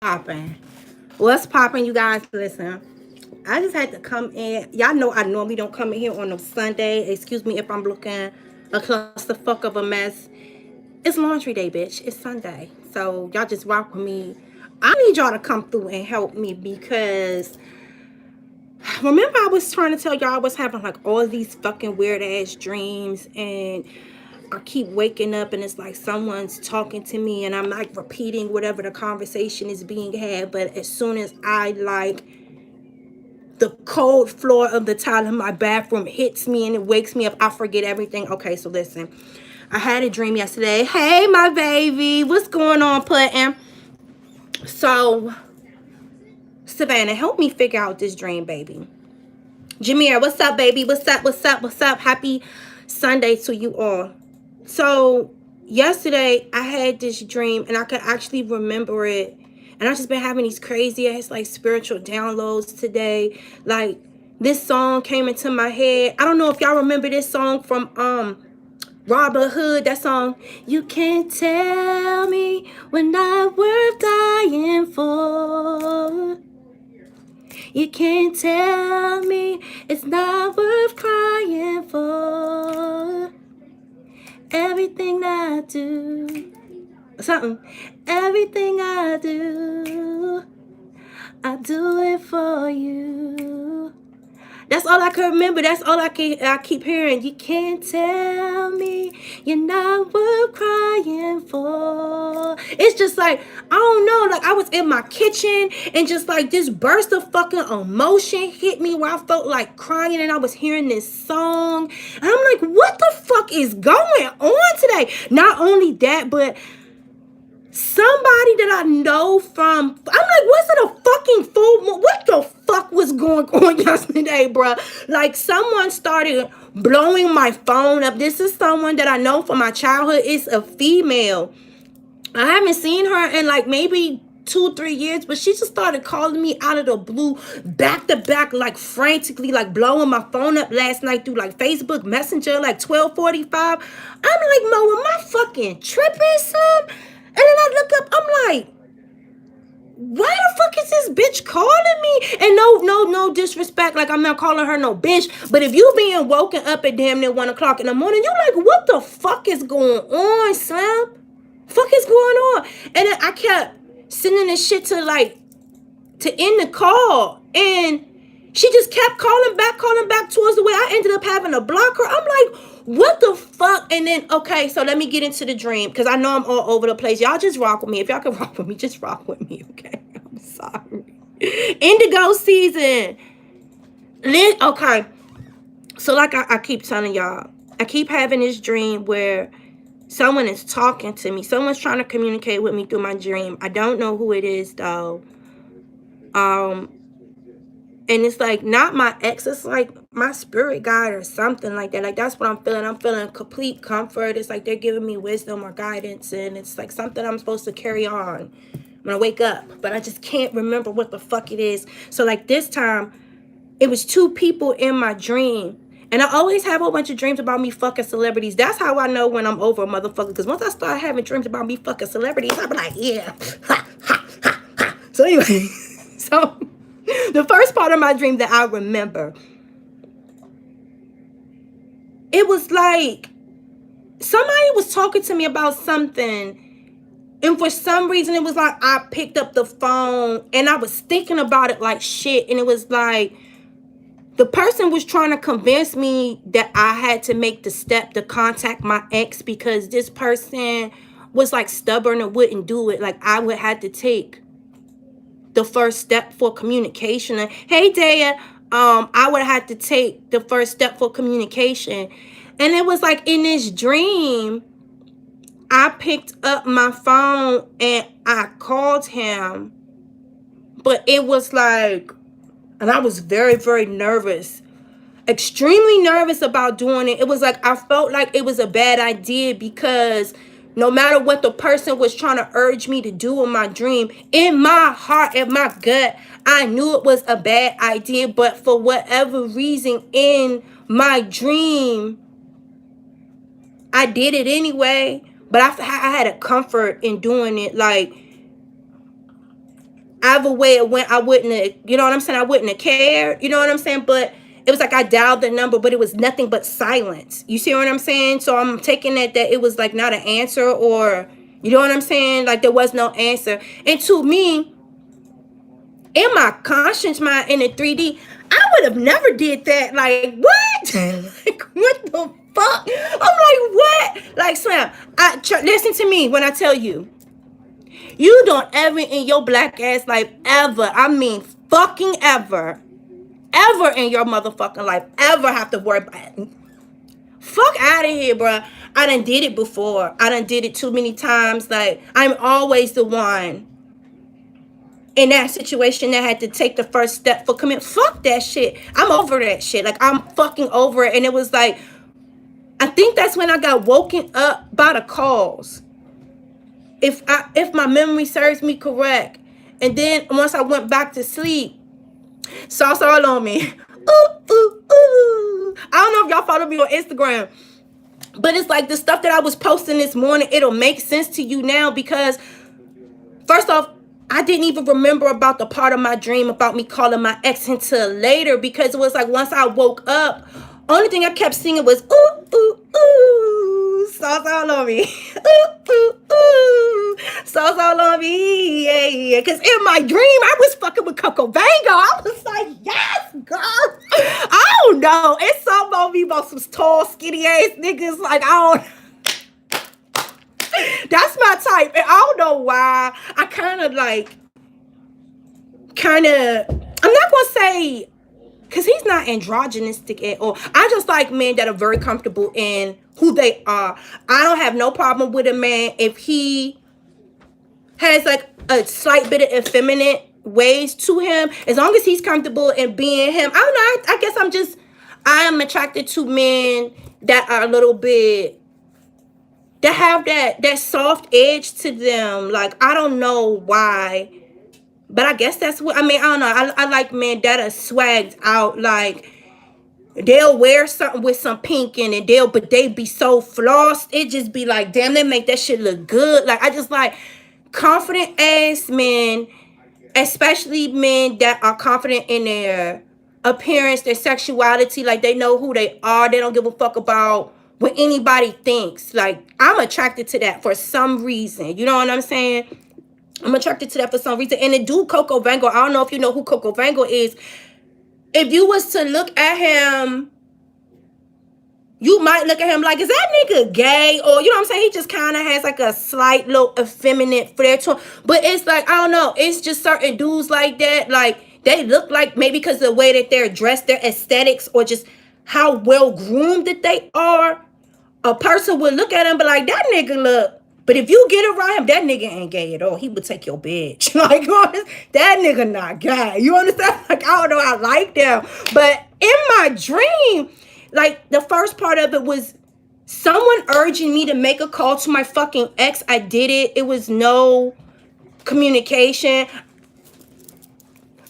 popping? What's popping, you guys? Listen, I just had to come in. Y'all know I normally don't come in here on a Sunday. Excuse me if I'm looking a clusterfuck of a mess. It's laundry day, bitch. It's Sunday. So y'all just rock with me. I need y'all to come through and help me because remember I was trying to tell y'all I was having like all these fucking weird ass dreams, and I keep waking up and it's like someone's talking to me and I'm like repeating whatever the conversation is being had. But as soon as I like the cold floor of the tile in my bathroom hits me and it wakes me up, I forget everything. Okay, so listen. I had a dream yesterday. Hey, my baby. What's going on, Puddin'? So, Savannah, help me figure out this dream, baby. Jameer, what's up, baby? What's up? What's up? What's up? Happy Sunday to you all. So yesterday I had this dream and I could actually remember it, and I've just been having these crazy ass like spiritual downloads today. Like this song came into my head. I don't know if y'all remember this song from Robin Hood, that song, you can't tell me we're not worth dying for. You can't tell me it's not worth crying for. Everything I do, something, everything I do it for you. That's all I can remember. That's all I keep hearing. You can't tell me you're not worth crying for. It's just like, I don't know, like I was in my kitchen and just like this burst of fucking emotion hit me where I felt like crying, and I was hearing this song. And I'm like, what the fuck is going on today? Not only that, but somebody that I know from, I'm like, was it a fucking full moon? What the fuck was going on yesterday, bruh? Like, someone started blowing my phone up. This is someone that I know from my childhood. It's a female. I haven't seen her in like maybe 2-3 years, but she just started calling me out of the blue, back to back, like frantically, like blowing my phone up last night through like Facebook Messenger, like 12:45. I'm like, Mo, am I fucking tripping, son? And then I look up, I'm like, why the fuck is this bitch calling me? And no disrespect, like I'm not calling her no bitch, but if you being woken up at damn near 1 o'clock in the morning, you like, what the fuck is going on, Slim? Fuck is going on? And then I kept sending this shit to end the call, and she just kept calling back towards the way I ended up having to block her. I'm like, what the fuck? And then, okay, so let me get into the dream, because I know I'm all over the place. Y'all just rock with me. If y'all can rock with me, just rock with me, okay? I'm sorry. Indigo season. Okay. So like I keep telling y'all, I keep having this dream where someone is talking to me. Someone's trying to communicate with me through my dream. I don't know who it is, though. And it's like not my ex, it's like my spirit guide or something like that. Like that's what I'm feeling. I'm feeling complete comfort. It's like they're giving me wisdom or guidance, and it's like something I'm supposed to carry on when I wake up. But I just can't remember what the fuck it is. So like this time, it was 2 people in my dream. And I always have a whole bunch of dreams about me fucking celebrities. That's how I know when I'm over a motherfucker. Because once I start having dreams about me fucking celebrities, I'll be like, yeah. Ha, ha, ha, ha. So anyway, so the first part of my dream that I remember, it was like somebody was talking to me about something. And for some reason, it was like I picked up the phone and I was thinking about it like shit. And it was like the person was trying to convince me that I had to make the step to contact my ex because this person was like stubborn and wouldn't do it. Like I would have to take the first step for communication. And, hey, Daya, I would have to take the first step for communication. And it was like in this dream, I picked up my phone and I called him. But it was like, and I was very, very nervous. Extremely nervous about doing it. It was like I felt like it was a bad idea because no matter what the person was trying to urge me to do in my dream, in my heart, in my gut, I knew it was a bad idea. But for whatever reason in my dream, I did it anyway. But I had a comfort in doing it. Like, whatever way it went, I wouldn't have, you know what I'm saying? I wouldn't have cared, you know what I'm saying? But it was like I dialed the number, but it was nothing but silence. You see what I'm saying? So I'm taking it that it was like not an answer, or, you know what I'm saying? Like there was no answer. And to me, in my conscience mind, in the 3D, I would have never did that. Like, what? Like, what the fuck? I'm like, what? Like, Slam, listen to me when I tell you. You don't ever in your black ass life ever, I mean fucking ever in your motherfucking life ever have to worry about it. Fuck out of here, bro. I done did it before. I done did it too many times. Like, I'm always the one in that situation that had to take the first step for commitment. Fuck that shit. I'm over that shit. Like, I'm fucking over it. And it was like, I think that's when I got woken up by the calls. If my memory serves me correct. And then once I went back to sleep, sauce all on me. Ooh, ooh, ooh. I don't know if y'all follow me on Instagram, but it's like the stuff that I was posting this morning, it'll make sense to you now, because first off, I didn't even remember about the part of my dream about me calling my ex until later, because it was like once I woke up, only thing I kept singing was ooh, ooh, ooh, sauce all on me. Ooh, ooh, ooh, sauce all on me. Yeah, yeah. Because in my dream, I was fucking with Coco Vango. I was like, yes, girl. I don't know. It's something about me about some tall, skinny ass niggas. Like, I don't. That's my type. And I don't know why. I kind of, I'm not going to say, because he's not androgynistic at all. I just like men that are very comfortable in who they are. I don't have no problem with a man if he has like a slight bit of effeminate ways to him, as long as he's comfortable in being him. I don't know. I guess I am attracted to men that are a little bit, that have that soft edge to them. Like, I don't know why, but I guess that's what, I mean, I don't know. I like men that are swagged out. Like, they'll wear something with some pink in it. But they be so flossed. It just be like, damn, they make that shit look good. Like, I just like confident ass men, especially men that are confident in their appearance, their sexuality. Like, they know who they are. They don't give a fuck about what anybody thinks. Like, I'm attracted to that for some reason. You know what I'm saying? I'm attracted to that for some reason. And the dude Coco Vango, I don't know if you know who Coco Vango is. If you was to look at him, you might look at him like, is that nigga gay? Or, you know what I'm saying? He just kind of has like a slight little effeminate flair to him. But it's like, I don't know. It's just certain dudes like that. Like, they look like, maybe because of the way that they're dressed, their aesthetics, or just how well groomed that they are. A person would look at him and be like, that nigga look. But if you get around him, that nigga ain't gay at all. He would take your bitch. Like, that nigga not gay. You understand? Like, I don't know. I like them. But in my dream, like, the first part of it was someone urging me to make a call to my fucking ex. I did it. It was no communication.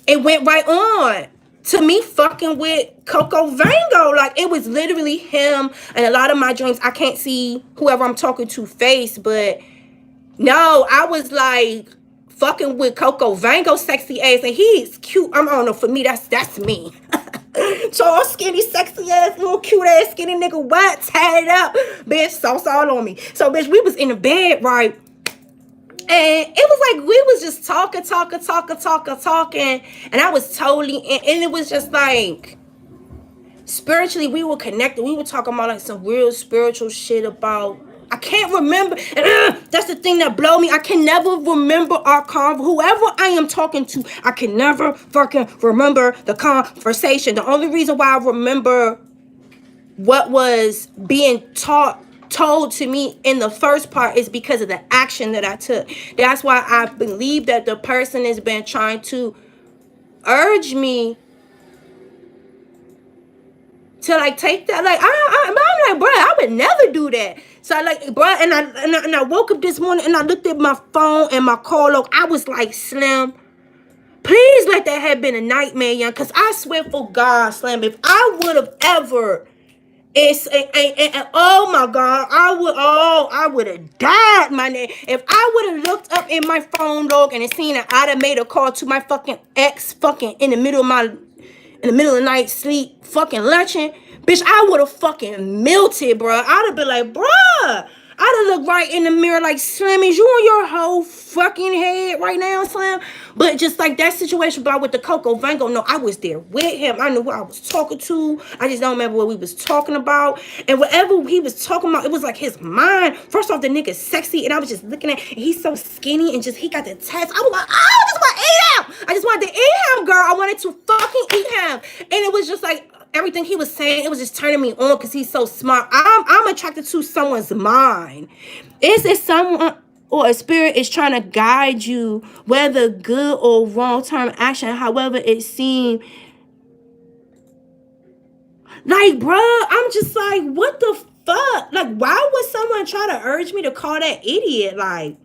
It went right on to me fucking with Coco Vango. Like, it was literally him. And a lot of my dreams, I can't see whoever I'm talking to face, but no, I was like fucking with Coco Vango sexy ass, and he's cute. I don't know, for me, that's me. Tall, skinny, sexy ass, little cute ass skinny nigga, what? Tied up, bitch, sauce all on me. So, bitch, we was in the bed, right? And it was like, we was just talking. And I was totally, and it was just like, spiritually, we were connected. We were talking about like some real spiritual shit about, I can't remember. And that's the thing that blow me. I can never remember our whoever I am talking to, I can never fucking remember the conversation. The only reason why I remember what was being told to me in the first part is because of the action that I took. That's why I believe that the person has been trying to urge me to like take that. Like, I'm like, bro, I would never do that. So I like, bro, and I woke up this morning and I looked at my phone and my call log. I was like, Slim, please let that have been a nightmare, young. Because I swear for God, Slim, if I would have ever Oh my God, I would have died, my name. If I would have looked up in my phone log and seen that I'd have made a call to my fucking ex fucking in the middle of the night sleep fucking lunching, bitch, I would have fucking melted, bro. I'd have been like, bruh. I'd have looked right in the mirror like, Slim, is you on your whole fucking head right now, Slim? But just like that situation, but with the Coco Vango, no, I was there with him. I knew who I was talking to. I just don't remember what we was talking about. And whatever he was talking about, it was like his mind. First off, the nigga's sexy, and I was just looking at, and he's so skinny, and just he got the tats. I was like, oh, I just want to eat him. I just wanted to eat him, girl. I wanted to fucking eat him. And it was just like, everything he was saying, it was just turning me on because he's so smart. I'm attracted to someone's mind. Is it someone or a spirit is trying to guide you, whether good or wrong term action, however it seems? Like, bruh, I'm just like, what the fuck? Like, why would someone try to urge me to call that idiot? Like,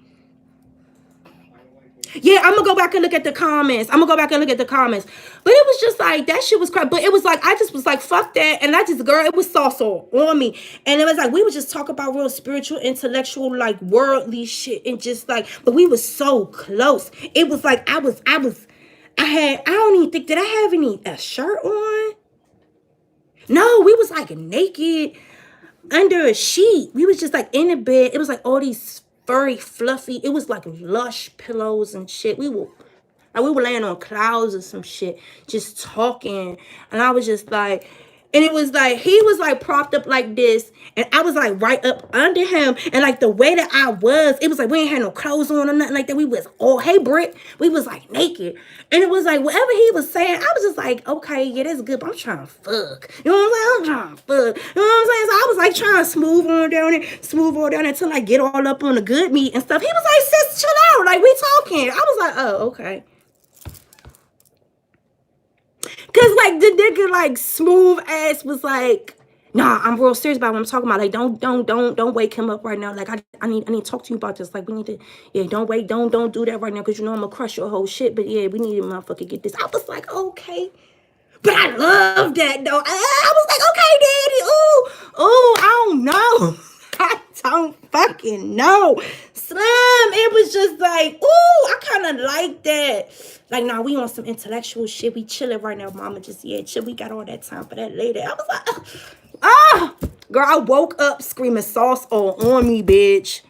yeah, I'm gonna go back and look at the comments. But it was just like, that shit was crap. But it was like, I just was like, fuck that. And I just, girl, it was sauce on me. And it was like, we would just talk about real spiritual, intellectual, like worldly shit. And just like, but we was so close. It was like, I don't even think, did I have a shirt on? No, we was like naked under a sheet. We was just like in the bed. It was like all these furry, fluffy. It was like lush pillows and shit. We were laying on clouds or some shit, just talking. And I was just like, and it was like, he was like propped up like this, and I was like right up under him. And like the way that I was, it was like we ain't had no clothes on or nothing like that. We was, oh, hey, Britt. We was like naked. And it was like, whatever he was saying, I was just like, okay, yeah, that's good, but I'm trying to fuck. You know what I'm saying? I'm trying to fuck. You know what I'm saying? So I was like trying to smooth on down there until I get all up on the good meat and stuff. He was like, sis, chill out. Like, we talking. I was like, oh, okay. Cause like the nigga like smooth ass was like, nah, I'm real serious about what I'm talking about. Like, don't wake him up right now. Like, I need to talk to you about this. Like, we need to, yeah, don't do that right now, because you know I'm gonna crush your whole shit. But yeah, we need to motherfucker get this. I was like, okay. But I love that though. I was like, okay, daddy. Ooh, I don't know. I don't fucking know. Slim, it was just like, ooh, I kind of like that. Like, nah, we on some intellectual shit. We chilling right now, mama. Just, yeah, chill. We got all that time for that later. I was like, girl, I woke up screaming sauce all on me, bitch.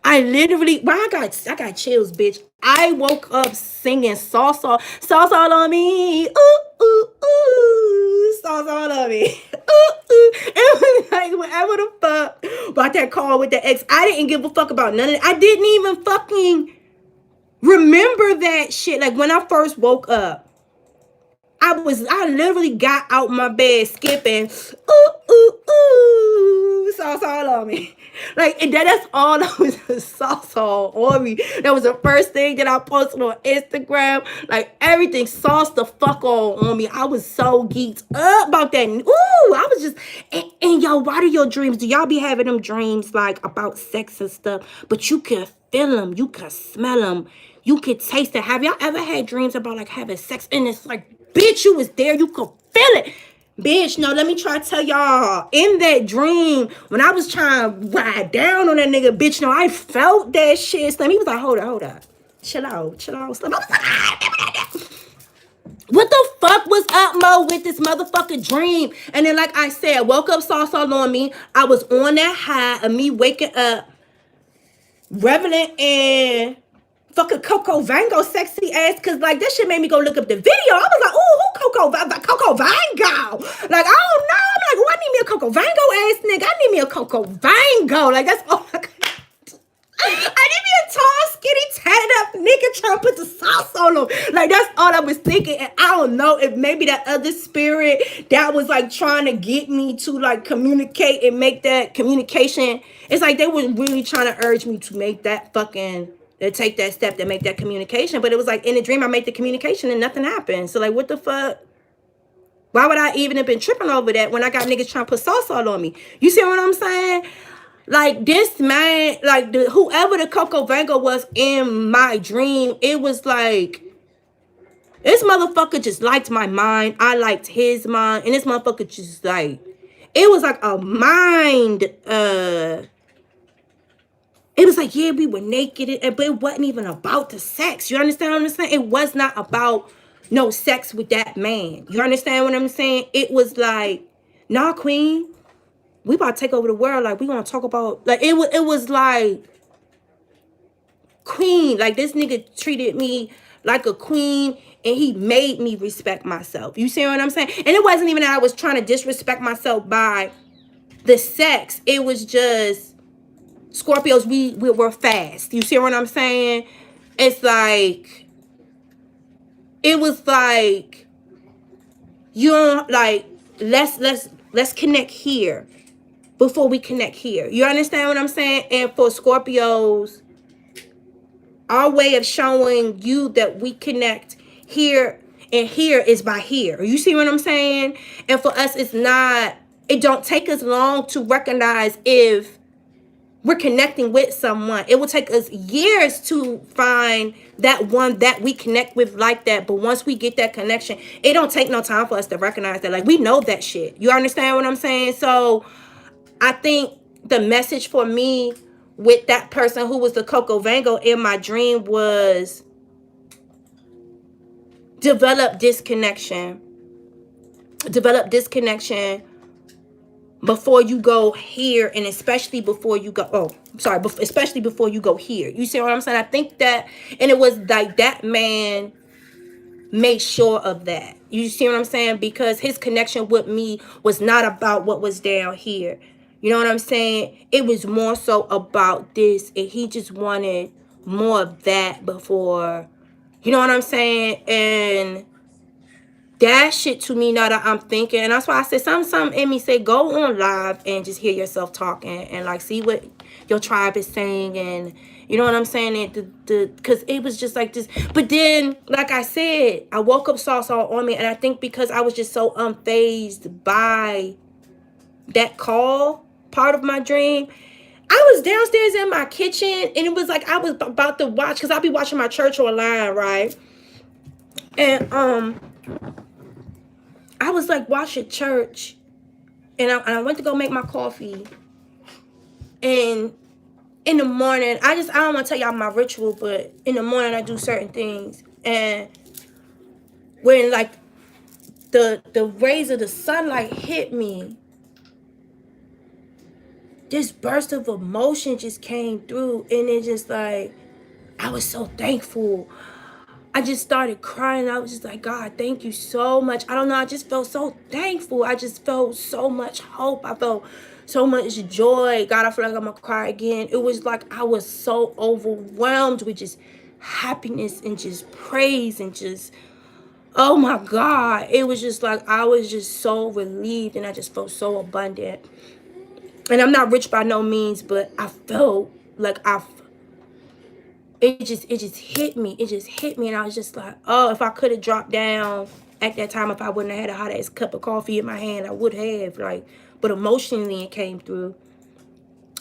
I literally, well, I got chills, bitch. I woke up singing sauce all on me. Ooh, ooh, ooh. Sauce all on me. Ooh, ooh. It was like, whatever the fuck about that call with the ex. I didn't give a fuck about none of it. I didn't even fucking remember that shit. Like, when I first woke up, I literally got out my bed skipping. Ooh, ooh, ooh. Sauce all on me. Like, and that's all that was, sauce all on me. That was the first thing that I posted on Instagram. Like, everything sauce the fuck all on me. I was so geeked up about that. Ooh, I was just, and yo, why do your dreams? Do y'all be having them dreams like about sex and stuff? But you can feel them. You can smell them. You can taste it. Have y'all ever had dreams about like having sex? And it's like, bitch, you was there. You could feel it. Bitch, no, let me try to tell y'all. In that dream, when I was trying to ride down on that nigga, bitch, no, I felt that shit. Slim, he was like, hold up. Chill out. Slim, I was like, what the fuck was up, Mo, with this motherfucking dream? And then, like I said, woke up sauce all on me. I was on that high of me waking up, reveling in fucking Coco Vango sexy ass, because like that shit made me go look up the video. I was like, ooh, who Coco Vango? Like, I don't know. I'm like, oh, I need me a Coco Vango ass nigga. I need me a Coco Vango. Like, that's all I need me a tall, skinny, tatted up nigga trying to put the sauce on him. Like, that's all I was thinking. And I don't know if maybe that other spirit that was like trying to get me to like communicate and make that communication. It's like they were really trying to urge me to make that fucking, to take that step to make that communication. But it was like in the dream I made the communication and nothing happened. So like, what the fuck? Why would I even have been tripping over that when I got niggas trying to put sauce all on me? You see what I'm saying? Like, this man, like whoever the Coco Vango was in my dream, it was like, this motherfucker just liked my mind. I liked his mind. And this motherfucker just like, it was like a mind, it was like, yeah, we were naked, but it wasn't even about the sex. You understand what I'm saying? It was not about no sex with that man. You understand what I'm saying? It was like, nah, queen, we about to take over the world. Like, we gonna talk about, like, it was like, queen, like, this nigga treated me like a queen, and he made me respect myself. You see what I'm saying? And it wasn't even that I was trying to disrespect myself by the sex. It was just, Scorpios, we're fast. You see what I'm saying? It's like, it was like, you don't, like, let's connect here before we connect here. You understand what I'm saying? And for Scorpios, our way of showing you that we connect here and here is by here. You see what I'm saying? And for us, it's not, it don't take us long to recognize if we're connecting with someone. It will take us years to find that one that we connect with like that. But once we get that connection, it don't take no time for us to recognize that. Like, we know that shit. You understand what I'm saying? So I think the message for me with that person who was the Coco Vango in my dream was, develop this connection. Develop this connection before you go here, and especially before you go, especially before you go here. You see what I'm saying? I think that, and it was like that man made sure of that. You see what I'm saying? Because his connection with me was not about what was down here. You know what I'm saying? It was more so about this, and he just wanted more of that before, you know what I'm saying? And that shit to me, now that I'm thinking, and that's why I said something in me say, go on live and just hear yourself talking and like see what your tribe is saying, and you know what I'm saying? And because it was just like this. But then, like I said, I woke up, saw on me, and I think because I was just so unfazed by that call part of my dream, I was downstairs in my kitchen, and it was like I was about to watch, because I'll be watching my church online, right? And I was like watching church, and I went to go make my coffee. And in the morning, I don't want to tell y'all my ritual, but in the morning I do certain things. And when like the rays of the sunlight hit me, this burst of emotion just came through, and it just like, I was so thankful. I just started crying. I was just like, God, thank you so much. I don't know. I just felt so thankful. I just felt so much hope. I felt so much joy. God, I feel like I'm going to cry again. It was like I was so overwhelmed with just happiness and just praise and just, oh my God. It was just like I was just so relieved, and I just felt so abundant. And I'm not rich by no means, but I felt like it just hit me. It just hit me, and I was just like, oh, if I could have dropped down at that time, if I wouldn't have had a hot ass cup of coffee in my hand, I would have, like, but emotionally it came through.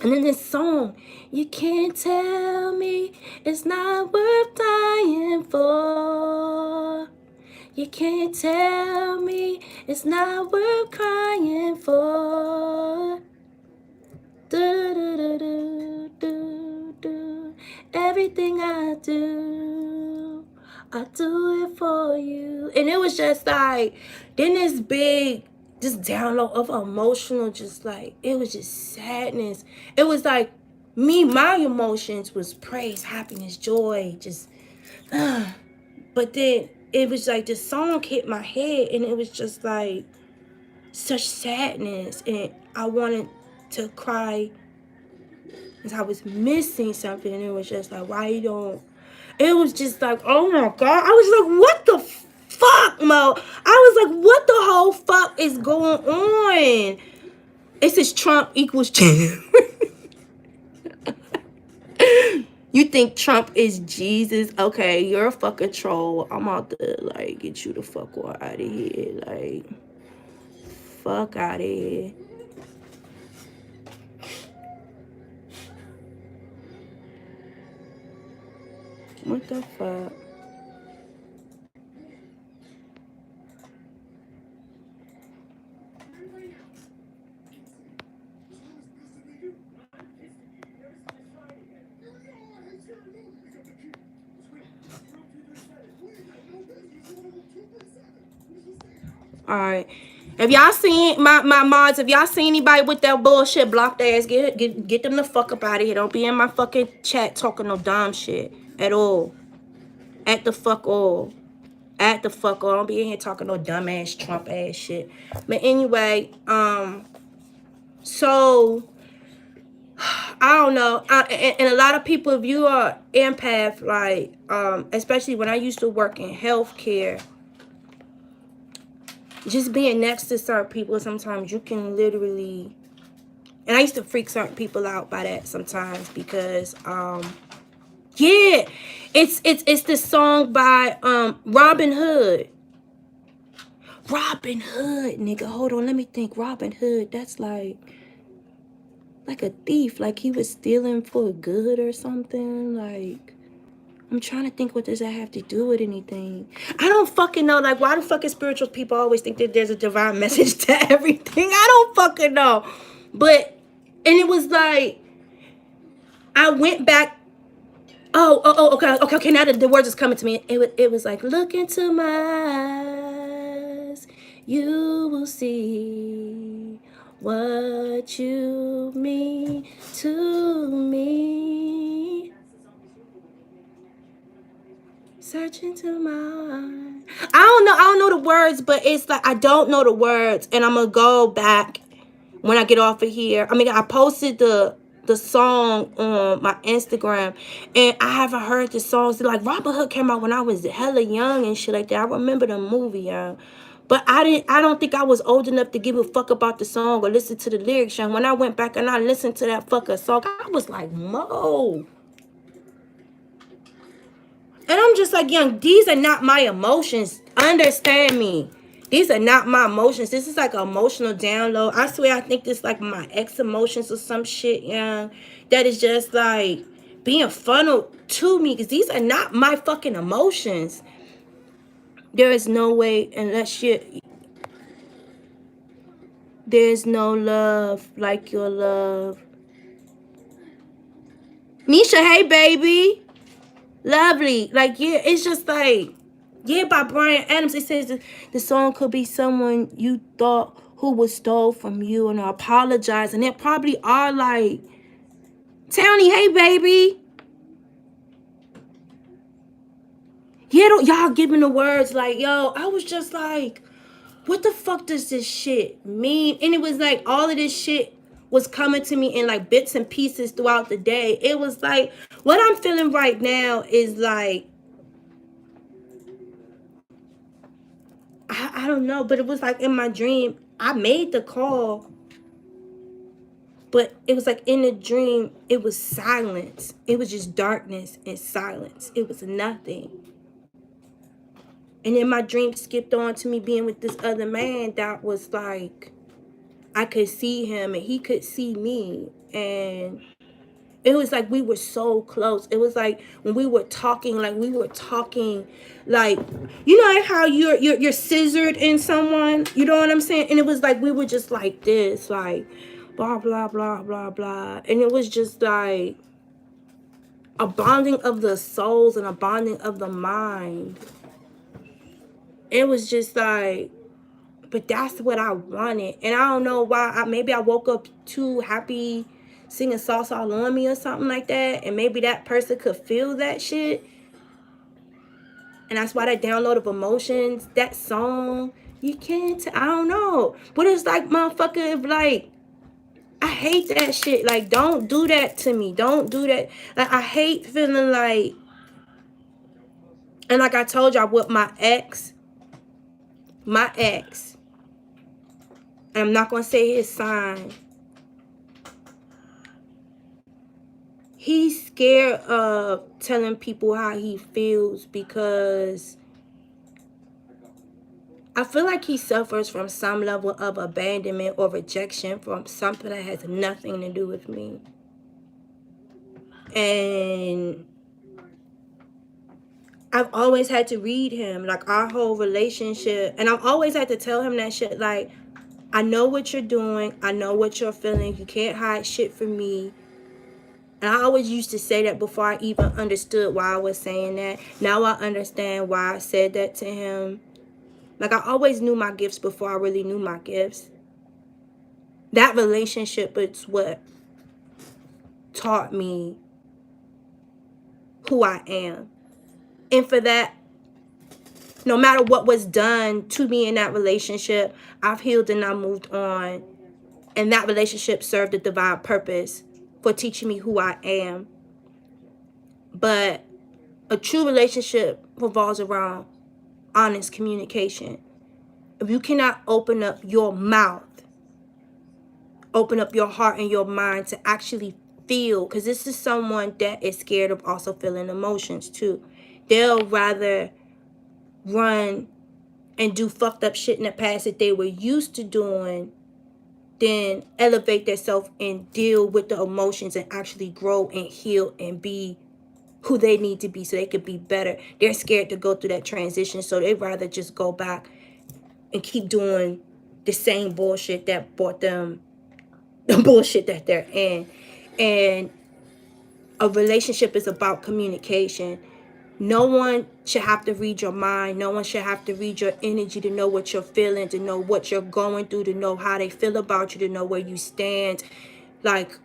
And then this song, you can't tell me it's not worth dying for. You can't tell me it's not worth crying for. Do, do, do, do, do, do. Everything I do it for you. And it was just like, then this big, just download of emotional, just like, it was just sadness. It was like, my emotions was praise, happiness, joy, just, but then it was like this song hit my head, and it was just like such sadness, and I wanted to cry because I was missing something, and it was just like, why you don't, it was just like, oh my God, I was like, what the fuck, Mo? I was like, what the whole fuck is going on? It says Trump equals champ. You think Trump is Jesus? Okay, you're a fucking troll. I'm out to like get you the fuck out of here. Like, fuck out of here. What the fuck? All right. If y'all seen my mods, if y'all see anybody with that bullshit, block their ass. Get them the fuck up out of here. Don't be in my fucking chat talking no dumb shit at all. At the fuck all. At the fuck all. Don't be in here talking no dumb ass Trump ass shit. But anyway, so I don't know. And a lot of people, if you are empath, like, especially when I used to work in healthcare, just being next to certain people, sometimes you can literally, and I used to freak certain people out by that sometimes because, yeah, it's this song by Robin Hood. Robin Hood, nigga. Hold on, let me think. Robin Hood, that's like a thief, like he was stealing for good or something. Like, I'm trying to think, what does that have to do with anything? I don't fucking know. Like, why do fucking spiritual people always think that there's a divine message to everything? I don't fucking know. But, and it was like, I went back. Okay. Now the words is coming to me. It was like, look into my eyes, you will see what you mean to me. Search into my eyes. I don't know the words, but it's like I don't know the words, and I'm gonna go back when I get off of here. I mean, I posted the song on my Instagram, and I haven't heard the songs. Like, Robin Hood came out when I was hella young and shit like that. I remember the movie, yeah. But I don't think I was old enough to give a fuck about the song or listen to the lyrics. And when I went back and I listened to that fucking song, I was like, Mo. And I'm just like, young, these are not my emotions. Understand me. These are not my emotions. This is like an emotional download. I swear, I think this like my ex emotions or some shit, young. That is just like being funneled to me. Because these are not my fucking emotions. There is no way unless there's no love like your love. Misha, hey, baby. Lovely. Like, yeah, it's just like, yeah, by Bryan Adams. It says the song could be someone you thought who was stole from you, and I apologize. And they probably are like, Townie, hey, baby. Yeah, don't y'all giving the words like, yo, I was just like, what the fuck does this shit mean? And it was like all of this shit was coming to me in like bits and pieces throughout the day. It was like, what I'm feeling right now is like, I don't know, but it was like in my dream, I made the call, but it was like in the dream, it was silence. It was just darkness and silence. It was nothing. And then my dream skipped on to me being with this other man that was like, I could see him and he could see me. And it was like we were so close. It was like when we were talking, like, you know, like how you're scissored in someone, you know what I'm saying? And it was like we were just like this, like blah blah blah blah blah. And it was just like a bonding of the souls and a bonding of the mind. It was just like, but that's what I wanted. And I don't know why. Maybe I woke up too happy singing Sauce All On Me or something like that. And maybe that person could feel that shit. And that's why that download of emotions, that song, you can't, I don't know. But it's like, motherfucker, like, I hate that shit. Like, don't do that to me. Don't do that. Like, I hate feeling like, and like I told y'all with my ex, and I'm not going to say his sign. He's scared of telling people how he feels because I feel like he suffers from some level of abandonment or rejection from something that has nothing to do with me. And I've always had to read him, like our whole relationship. And I've always had to tell him that shit, like, I know what you're doing. I know what you're feeling. You can't hide shit from me. And I always used to say that before I even understood why I was saying that. Now I understand why I said that to him. Like, I always knew my gifts before I really knew my gifts. That relationship is what taught me who I am. And for that, no matter what was done to me in that relationship, I've healed and I moved on. And that relationship served a divine purpose for teaching me who I am. But a true relationship revolves around honest communication. If you cannot open up your mouth, open up your heart and your mind to actually feel, because this is someone that is scared of also feeling emotions too. They'll rather run and do fucked up shit in the past that they were used to doing than elevate themselves and deal with the emotions and actually grow and heal and be who they need to be so they could be better. They're scared to go through that transition, so they'd rather just go back and keep doing the same bullshit that brought them the bullshit that they're in. And a relationship is about communication. No one should have to read your mind. No one should have to read your energy to know what you're feeling, to know what you're going through, to know how they feel about you, to know where you stand. Like,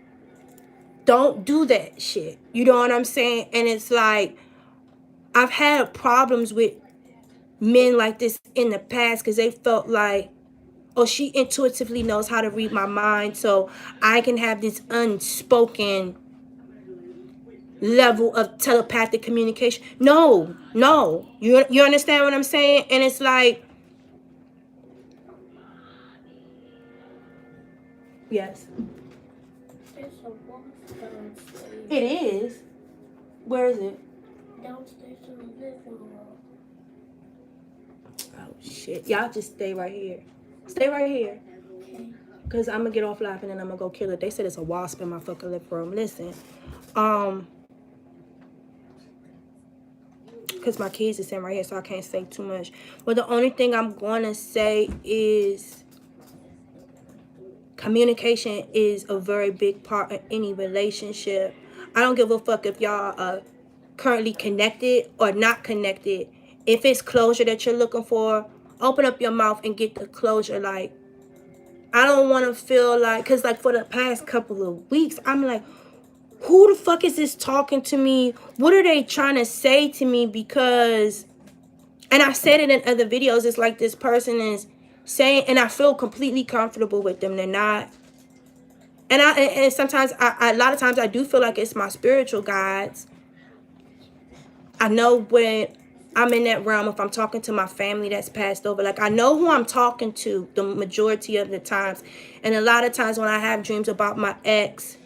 don't do that shit. You know what I'm saying? And it's like, I've had problems with men like this in the past because they felt like, oh, she intuitively knows how to read my mind, so I can have this unspoken level of telepathic communication. No. You understand what I'm saying? And it's like, yes. There's a box downstairs. It is. Where is it? Downstairs in the living room. Oh shit. Y'all just stay right here. Stay right here. Okay. Cause I'm gonna get off laughing and I'm gonna go kill it. They said it's a wasp in my fucking living room. Listen. Because my kids is sitting right here, so I can't say too much. But the only thing I'm going to say is communication is a very big part of any relationship. I don't give a fuck if y'all are currently connected or not connected. If it's closure that you're looking for, open up your mouth and get the closure. Like, I don't want to feel like, because like for the past couple of weeks, I'm like, who the fuck is this talking to me? What are they trying to say to me? Because, and I've said it in other videos, it's like this person is saying, and I feel completely comfortable with them. They're not. And sometimes, a lot of times I do feel like it's my spiritual guides. I know when I'm in that realm, if I'm talking to my family that's passed over, like I know who I'm talking to the majority of the times. And a lot of times when I have dreams about my ex,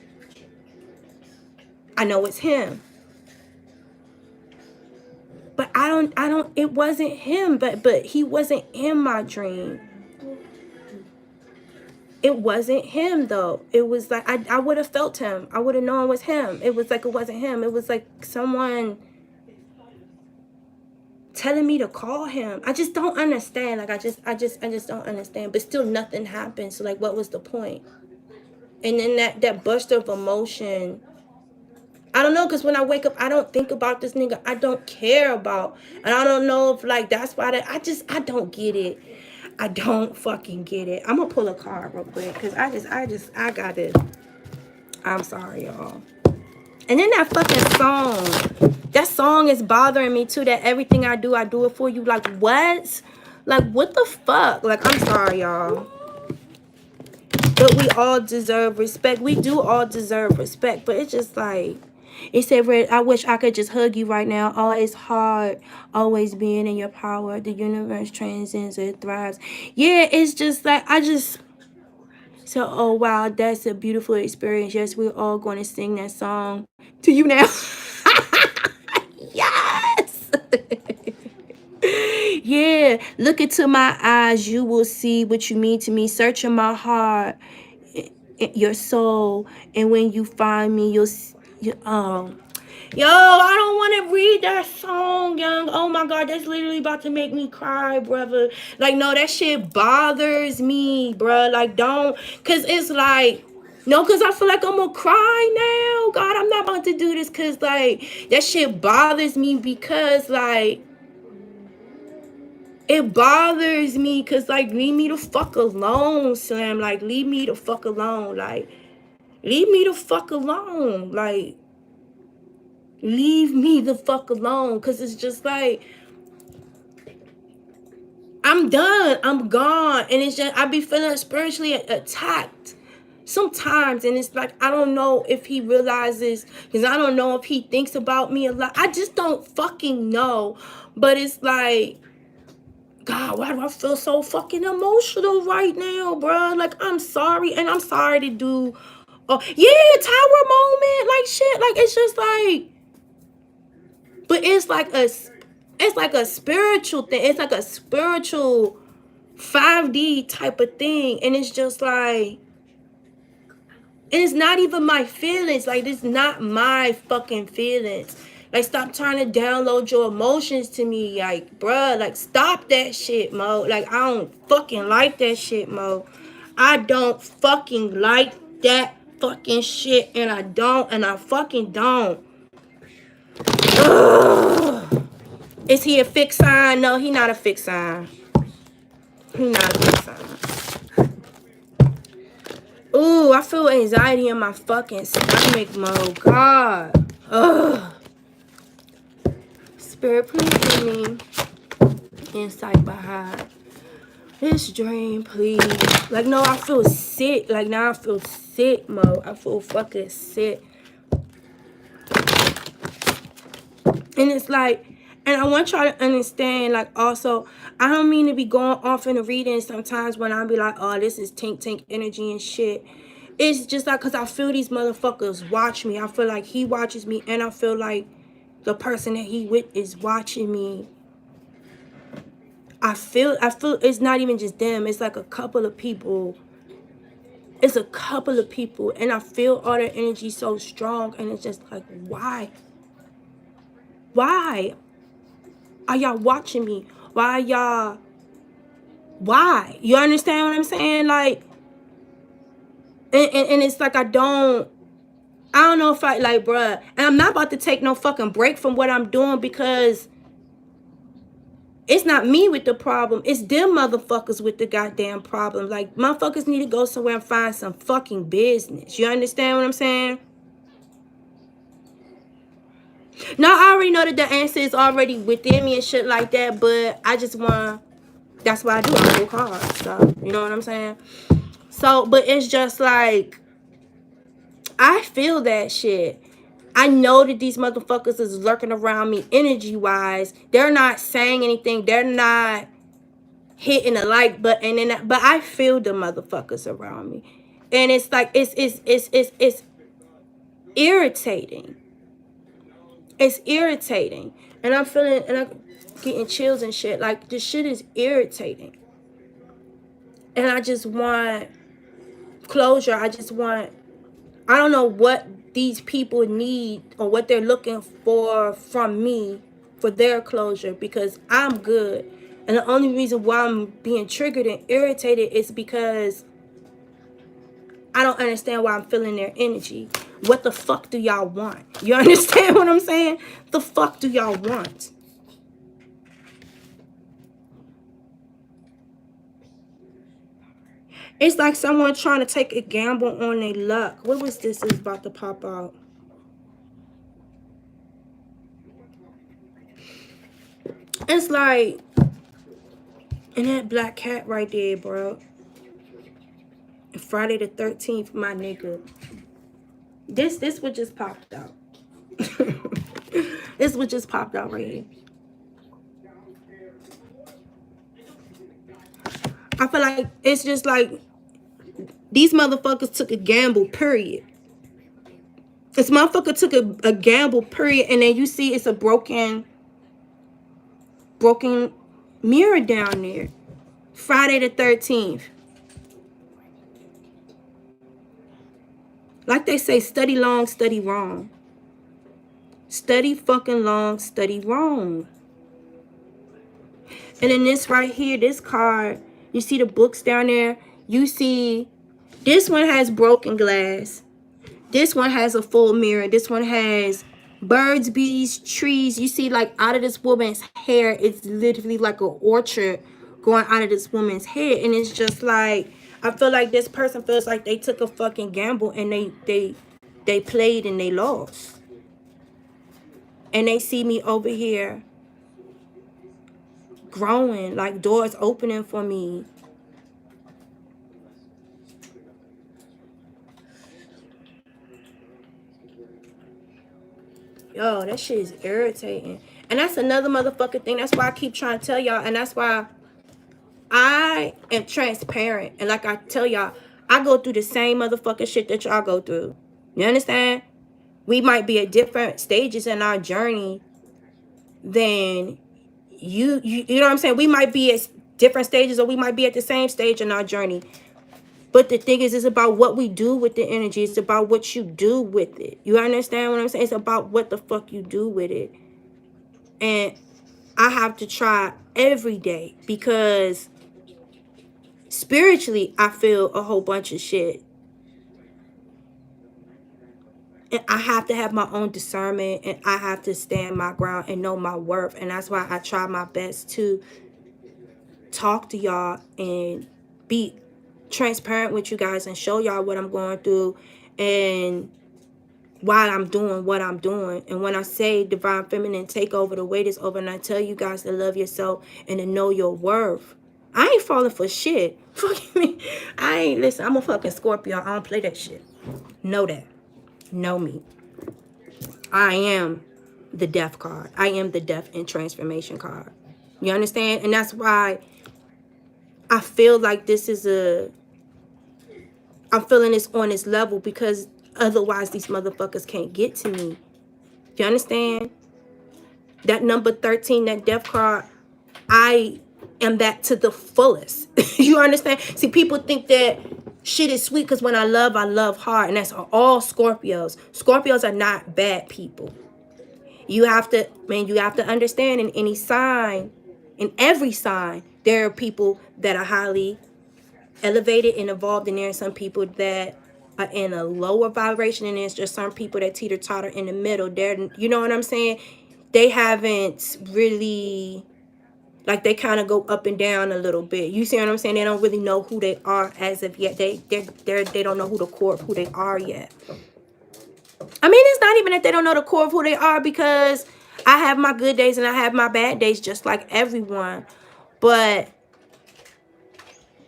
I know it's him. But it wasn't him, but he wasn't in my dream. It wasn't him though. It was like, I would have felt him. I would have known it was him. It was like, it wasn't him. It was like someone telling me to call him. I just don't understand. Like, I just don't understand. But still nothing happened. So like, what was the point? And then that burst of emotion, I don't know, because when I wake up, I don't think about this nigga I don't care about. And I don't know if, like, that's why I don't get it. I don't fucking get it. I'm going to pull a card real quick, because I got it. I'm sorry, y'all. And then that fucking song. That song is bothering me, too, that everything I do it for you. Like, what? Like, what the fuck? Like, I'm sorry, y'all. But we all deserve respect. We do all deserve respect. But it's just like, it said, Red, I wish I could just hug you right now. Oh, it's hard always being in your power. The universe transcends, it thrives. Yeah, it's just like, so, oh, wow, that's a beautiful experience. Yes, we're all going to sing that song to you now. Yes. Yeah, look into my eyes. You will see what you mean to me. Search in my heart, your soul. And when you find me, you'll see. Yo, I don't want to read that song, young. Oh my God, that's literally about to make me cry, brother. Like, no, that shit bothers me, bruh. Like, don't, because it's like, no, because I feel like I'm going to cry now. God, I'm not about to do this because, like, that shit bothers me because, like, it bothers me because, like, leave me the fuck alone, Slim. Like, leave me the fuck alone. Like, leave me the fuck alone. Like, leave me the fuck alone. Because it's just like, I'm done. I'm gone. And it's just, I be feeling spiritually attacked sometimes. And it's like, I don't know if he realizes, because I don't know if he thinks about me a lot. I just don't fucking know. But it's like, God, why do I feel so fucking emotional right now, bro? Like, I'm sorry. And I'm sorry to do, yeah, tower moment. Like, shit. Like, it's just like, but it's like a spiritual thing. It's like a spiritual 5D type of thing. And it's just like, and it's not even my feelings. Like, it's not my fucking feelings. Like, stop trying to download your emotions to me. Like, bruh, like, stop that shit, Mo. Like, I don't fucking like that shit, Mo. I don't fucking like that fucking shit. And I fucking don't. Ugh. Is he a fixed sign? No, he not a fixed sign. He not a fixed sign. Ooh, I feel anxiety in my fucking stomach, Mo. God. Ugh. Spirit, please give me insight behind this dream, please. Like, no, I feel sick. Like, now I feel sick, Mo. I feel fucking sick. And it's like, and I want y'all to understand, like, also, I don't mean to be going off in the reading sometimes when I be like, oh, this is tank energy and shit. It's just like, because I feel these motherfuckers watch me. I feel like he watches me, and I feel like the person that he with is watching me. I feel it's not even just them. It's like a couple of people. It's a couple of people, and I feel all their energy so strong, and it's just like, why? Why are y'all watching me? Why y'all? Why? You understand what I'm saying? Like, and it's like, I don't know if I, like, bruh, and I'm not about to take no fucking break from what I'm doing, because it's not me with the problem. It's them motherfuckers with the goddamn problem. Like, motherfuckers need to go somewhere and find some fucking business. You understand what I'm saying? Now, I already know that the answer is already within me and shit like that, but I just want, that's what I do. I pull cards. So, you know what I'm saying? So, but it's just like, I feel that shit. I know that these motherfuckers is lurking around me energy-wise. They're not saying anything. They're not hitting a like button, and but I feel the motherfuckers around me, and it's like, it's irritating. It's irritating, and I'm feeling, and I'm getting chills and shit. Like, this shit is irritating, and I just want closure. I don't know what these people need or what they're looking for from me for their closure, because I'm good. And the only reason why I'm being triggered and irritated is because I don't understand why I'm feeling their energy. What the fuck do y'all want? You understand what I'm saying? The fuck do y'all want? It's like someone trying to take a gamble on their luck. What was this is about to pop out? It's like, and that black cat right there, bro. Friday the 13th, my nigga. This what just popped out. This what just popped out right here. I feel like it's just like these motherfuckers took a gamble, period. This motherfucker took a gamble, period, and then you see it's a broken mirror down there. Friday the 13th. Like they say, study long, study wrong. Study fucking long, study wrong. And then this right here, this card, you see the books down there? You see, this one has broken glass. This one has a full mirror. This one has birds, bees, trees. You see, like, out of this woman's hair, it's literally like an orchard going out of this woman's head. And it's just like, I feel like this person feels like they took a fucking gamble and they played and they lost. And they see me over here growing, like doors opening for me. Yo, that shit is irritating. And that's another motherfucking thing. That's why I keep trying to tell y'all. And that's why I am transparent. And like I tell y'all, I go through the same motherfucking shit that y'all go through. You understand? We might be at different stages in our journey than you know what I'm saying? We might be at different stages, or we might be at the same stage in our journey. But the thing is, it's about what we do with the energy. It's about what you do with it. You understand what I'm saying? It's about what the fuck you do with it. And I have to try every day, because spiritually, I feel a whole bunch of shit. And I have to have my own discernment, and I have to stand my ground and know my worth. And that's why I try my best to talk to y'all and be transparent with you guys and show y'all what I'm going through and why I'm doing what I'm doing. And when I say divine feminine takeover, the wait is over, and I tell you guys to love yourself and to know your worth. I ain't falling for shit. Fuck me. Listen, I'm a fucking Scorpio. I don't play that shit. Know that. Know me. I am the death card. I am the death and transformation card. You understand? And that's why I feel like this is I'm feeling this on this level, because otherwise these motherfuckers can't get to me. You understand? That number 13, that death card, I am that to the fullest. You understand? See, people think that shit is sweet because when I love hard. And that's all Scorpios. Scorpios are not bad people. You have to understand, in any sign, in every sign, there are people that are highly elevated and evolved, and there are some people that are in a lower vibration, and there's just some people that teeter-totter in the middle. They're, you know what I'm saying? They haven't really, like, they kind of go up and down a little bit. You see what I'm saying? They don't really know who they are as of yet. They don't know who the core of who they are yet. I mean, it's not even that they don't know the core of who they are, because I have my good days and I have my bad days just like everyone. But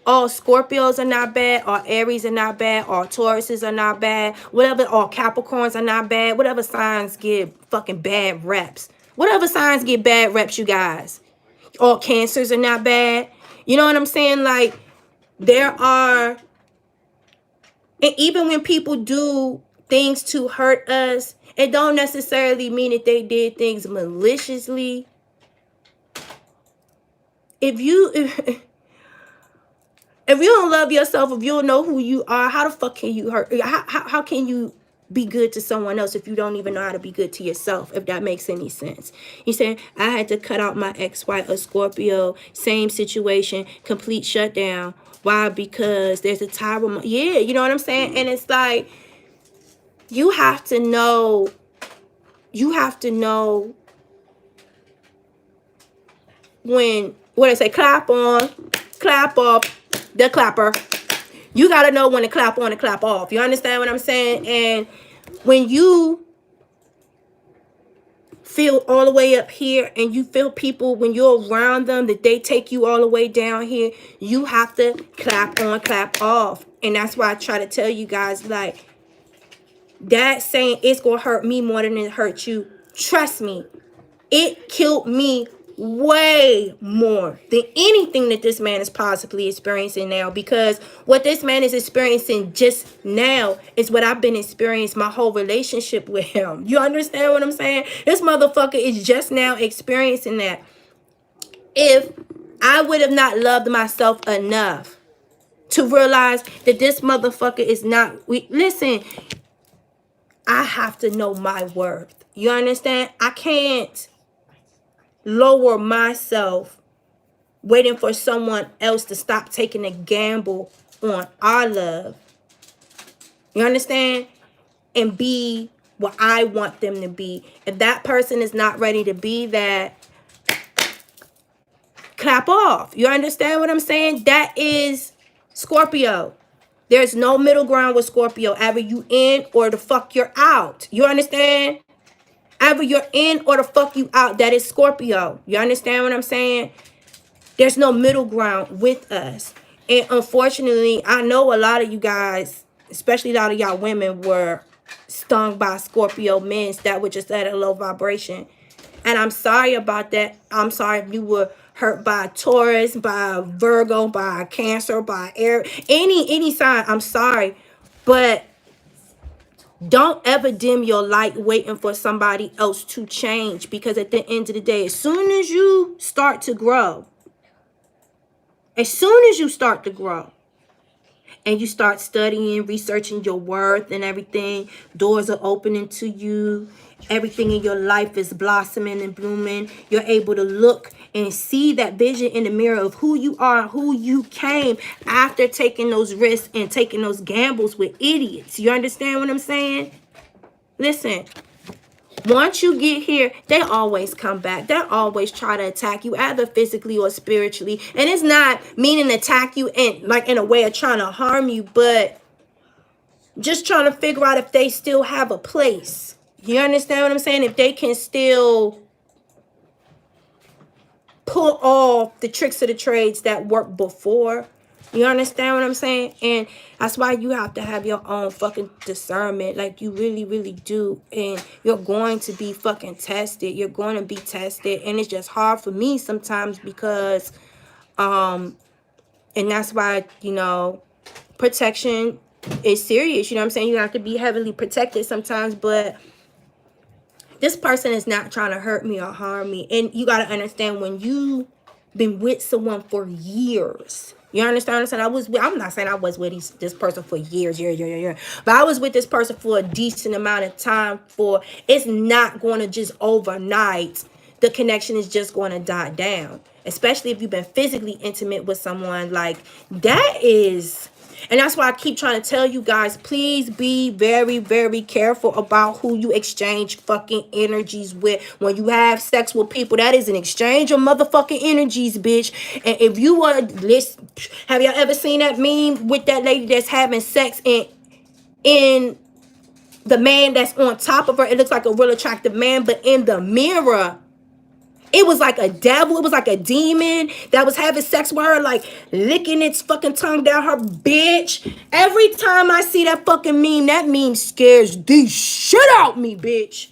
all Scorpios are not bad, all Aries are not bad, all Tauruses are not bad, whatever, all Capricorns are not bad, whatever signs get fucking bad reps. Whatever signs get bad reps, you guys. All Cancers are not bad. You know what I'm saying? Like, there are, and even when people do things to hurt us, it don't necessarily mean that they did things maliciously. If you don't love yourself, if you don't know who you are, how the fuck can you hurt? How can you be good to someone else if you don't even know how to be good to yourself, if that makes any sense? You saying, I had to cut out my ex-wife, a Scorpio, same situation, complete shutdown. Why? Because there's a time, yeah, you know what I'm saying? And it's like, you have to know when, what I say, clap on, clap off, the clapper. You got to know when to clap on and clap off. You understand what I'm saying? And when you feel all the way up here, and you feel people, when you're around them, that they take you all the way down here, you have to clap on, clap off. And that's why I try to tell you guys, like, that saying, it's going to hurt me more than it hurt you. Trust me, it killed me way more than anything that this man is possibly experiencing now, because what this man is experiencing just now is what I've been experiencing my whole relationship with him. You understand what I'm saying? This motherfucker is just now experiencing that. If I would have not loved myself enough to realize that this motherfucker is not, listen, I have to know my worth. You understand? I can't lower myself waiting for someone else to stop taking a gamble on our love. You understand? And be what I want them to be. If that person is not ready to be that, clap off. You understand what I'm saying? That is Scorpio. There's no middle ground with Scorpio. Either you in or the fuck you're out. You understand? Either you're in or the fuck you out. That is Scorpio. You understand what I'm saying? There's no middle ground with us. And unfortunately, I know a lot of you guys, especially a lot of y'all women, were stung by Scorpio men that were just at a low vibration. And I'm sorry about that. I'm sorry if you were hurt by Taurus, by Virgo, by Cancer, by air, any sign. I'm sorry. But don't ever dim your light waiting for somebody else to change. Because at the end of the day, as soon as you start to grow, and you start studying, researching your worth and everything, doors are opening to you. Everything in your life is blossoming and blooming. You're able to look and see that vision in the mirror of who you are, who you came after taking those risks and taking those gambles with idiots. You understand what I'm saying? Listen. Once you get here, they always come back. They always try to attack you, either physically or spiritually. And it's not meaning attack you in a way of trying to harm you, but just trying to figure out if they still have a place. You understand what I'm saying? If they can still pull off the tricks of the trades that worked before. You understand what I'm saying? And that's why you have to have your own fucking discernment. Like, you really, really do. And you're going to be fucking tested. You're going to be tested. And it's just hard for me sometimes because, and that's why, you know, protection is serious. You know what I'm saying? You have to be heavily protected sometimes. But this person is not trying to hurt me or harm me. And you got to understand, when you been with someone for years, you understand what I'm saying? I'm not saying I was with this person for years, but I was with this person for a decent amount of time. It's not going to just overnight, the connection is just going to die down. Especially if you've been physically intimate with someone. Like, that is... And that's why I keep trying to tell you guys, please be very, very careful about who you exchange fucking energies with. When you have sex with people, that is an exchange of motherfucking energies, bitch. And if you want to listen, have y'all ever seen that meme with that lady that's having sex in the man that's on top of her? It looks like a real attractive man, but in the mirror, it was like a devil. It was like a demon that was having sex with her, like licking its fucking tongue down her bitch. Every time I see that fucking meme, that meme scares the shit out me, bitch.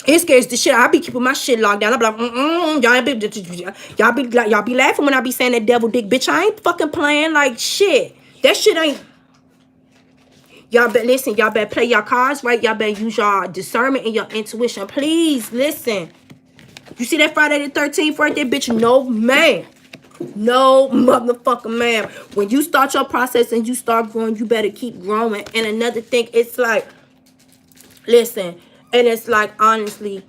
It scares the shit out. I be keeping my shit locked down. I be like, y'all be laughing when I be saying that devil dick, bitch. I ain't fucking playing like shit. That shit ain't. Y'all better listen. Y'all better play your cards right. Y'all better use your discernment and your intuition. Please listen. You see that Friday the 13th right there, bitch? No, man. No motherfucking man. When you start your process and you start growing, you better keep growing. And another thing, it's like, listen, and it's like, honestly,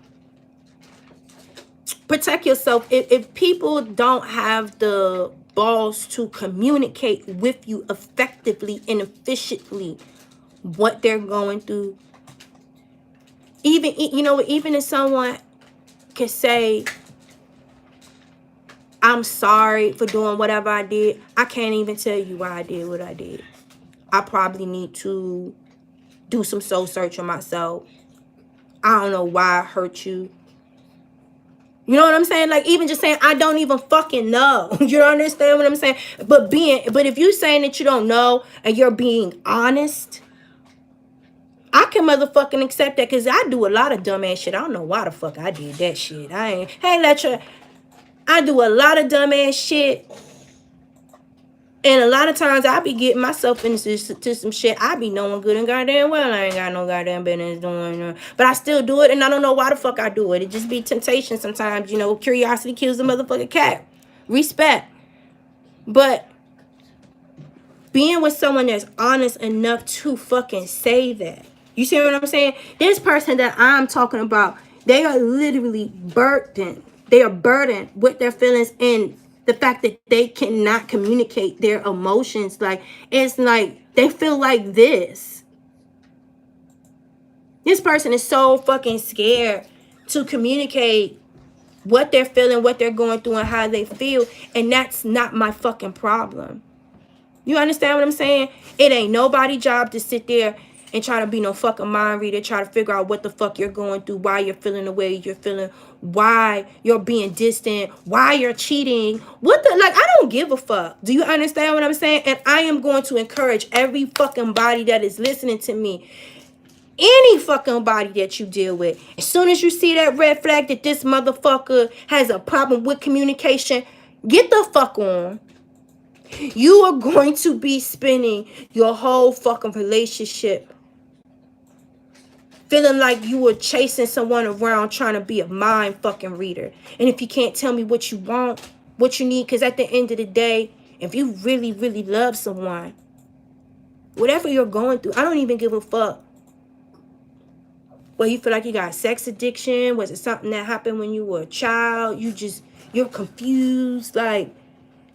protect yourself. If people don't have the balls to communicate with you effectively and efficiently what they're going through, even if someone can say, I'm sorry for doing whatever I did, I can't even tell you why I did what I did. I probably need to do some soul search on myself. I don't know why I hurt you. You know what I'm saying? Like, even just saying, I don't even fucking know. You understand what I'm saying? But if you're saying that you don't know and you're being honest, I can motherfucking accept that, because I do a lot of dumbass shit. I don't know why the fuck I did that shit. I do a lot of dumbass shit. And a lot of times I be getting myself into some shit I be knowing good and goddamn well I ain't got no goddamn business doing. But I still do it, and I don't know why the fuck I do it. It just be temptation sometimes. Curiosity kills the motherfucking cat. Respect. But being with someone that's honest enough to fucking say that. You see what I'm saying? This person that I'm talking about, they are literally burdened. They are burdened with their feelings and the fact that they cannot communicate their emotions. Like, it's like they feel like this. This person is so fucking scared to communicate what they're feeling, what they're going through, and how they feel. And that's not my fucking problem. You understand what I'm saying? It ain't nobody's job to sit there and try to be no fucking mind reader, try to figure out what the fuck you're going through, why you're feeling the way you're feeling, why you're being distant, why you're cheating. What the, like, I don't give a fuck. Do you understand what I'm saying? And I am going to encourage every fucking body that is listening to me, any fucking body that you deal with, as soon as you see that red flag that this motherfucker has a problem with communication, get the fuck on. You are going to be spending your whole fucking relationship feeling like you were chasing someone around trying to be a mind fucking reader. And if you can't tell me what you want, what you need, because at the end of the day, if you really, really love someone, whatever you're going through, I don't even give a fuck. Well, you feel like you got sex addiction? Was it something that happened when you were a child? You're confused. Like,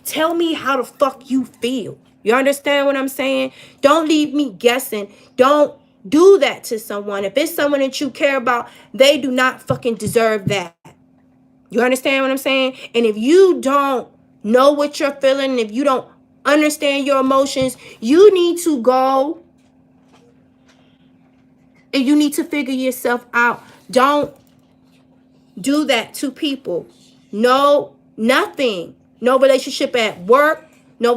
tell me how the fuck you feel. You understand what I'm saying? Don't leave me guessing. Don't do that to someone. If it's someone that you care about, they do not fucking deserve that. You understand what I'm saying? And if you don't know what you're feeling, if you don't understand your emotions, you need to go and you need to figure yourself out. Don't do that to people. No, nothing. No relationship at work, no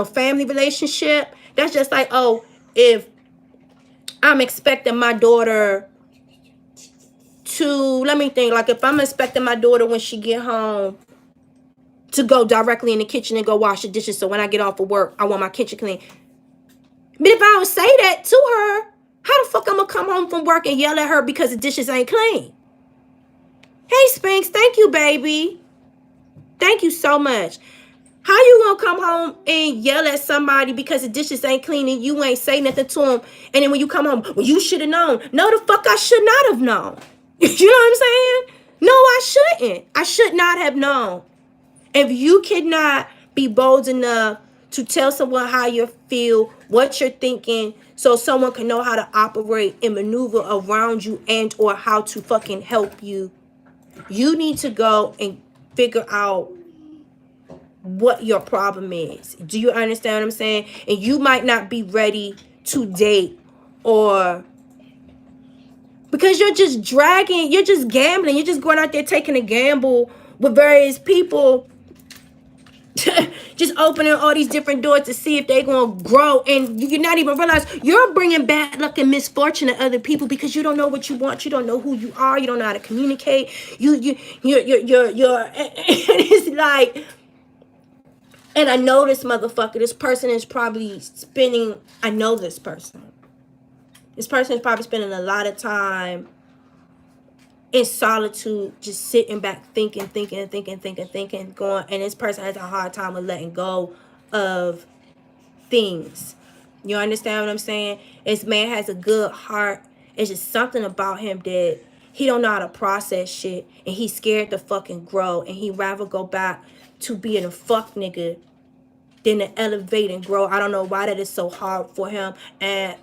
family relationship. That's just like, oh, if I'm expecting my daughter to, let me think, like if I'm expecting my daughter when she get home to go directly in the kitchen and go wash the dishes, so when I get off of work, I want my kitchen clean. But if I don't say that to her, how the fuck I'm gonna come home from work and yell at her because the dishes ain't clean? Hey, Spinks, thank you, baby. Thank you so much. How you gonna come home and yell at somebody because the dishes ain't clean and you ain't say nothing to them? And then when you come home, well, you should have known. No, the fuck I should not have known. You know what I'm saying? No, I shouldn't. I should not have known. If you cannot be bold enough to tell someone how you feel, what you're thinking, so someone can know how to operate and maneuver around you and or how to fucking help you, you need to go and figure out what your problem is. Do you understand what I'm saying? And you might not be ready to date, or because you're just dragging, you're just gambling, you're just going out there taking a gamble with various people, just opening all these different doors to see if they're going to grow, and you not even realize you're bringing bad luck and misfortune to other people because you don't know what you want, you don't know who you are, you don't know how to communicate, you're it's like. And I know this motherfucker, this person is probably spending, I know this person. This person is probably spending a lot of time in solitude, just sitting back, thinking, going. And this person has a hard time with letting go of things. You understand what I'm saying? This man has a good heart. It's just something about him that he don't know how to process shit. And he's scared to fucking grow. And he'd rather go back to being a fuck nigga than to elevate and grow. I don't know why that is so hard for him. And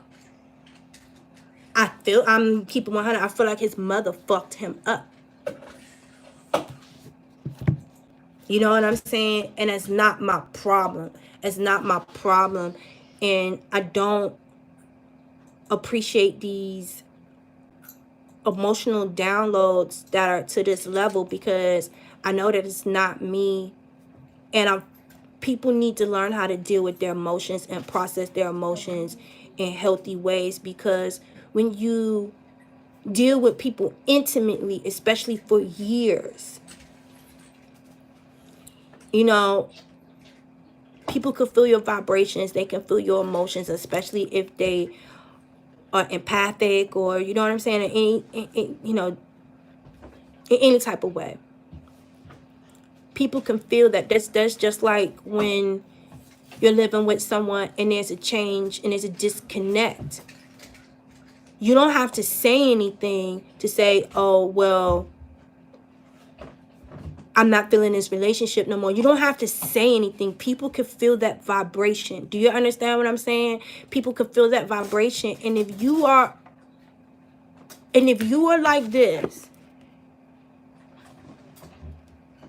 I'm keeping 100. I feel like his mother fucked him up. You know what I'm saying? And it's not my problem. It's not my problem. And I don't appreciate these emotional downloads that are to this level, because I know that it's not me. And people need to learn how to deal with their emotions and process their emotions in healthy ways, because when you deal with people intimately, especially for years, you know, people can feel your vibrations, they can feel your emotions, especially if they are empathic, or you know what I'm saying, in any type of way. People can feel that. That's just like when you're living with someone and there's a change and there's a disconnect. You don't have to say anything to say, oh, well, I'm not feeling this relationship no more. You don't have to say anything. People can feel that vibration. Do you understand what I'm saying? People can feel that vibration. And if you are And if you are like this,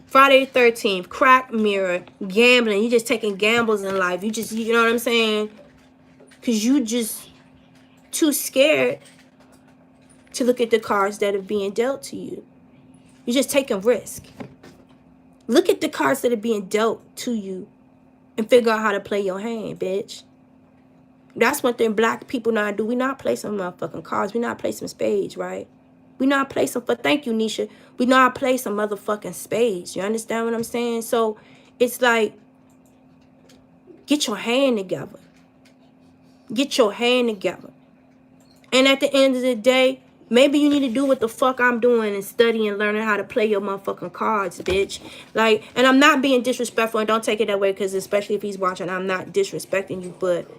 Friday the 13th, crack mirror, gambling, you just taking gambles in life. You just, you know what I'm saying? Because you just too scared to look at the cards that are being dealt to you. You're just taking risk. Look at the cards that are being dealt to you and figure out how to play your hand, bitch. That's one thing black people not do. We not play some motherfucking cards. We not play some spades, right? We not play some, but thank you, Nisha. We not play some motherfucking spades. You understand what I'm saying? So it's like, get your hand together. Get your hand together. And at the end of the day, maybe you need to do what the fuck I'm doing and study and learning how to play your motherfucking cards, bitch. Like, and I'm not being disrespectful, and don't take it that way, because especially if he's watching, I'm not disrespecting you, but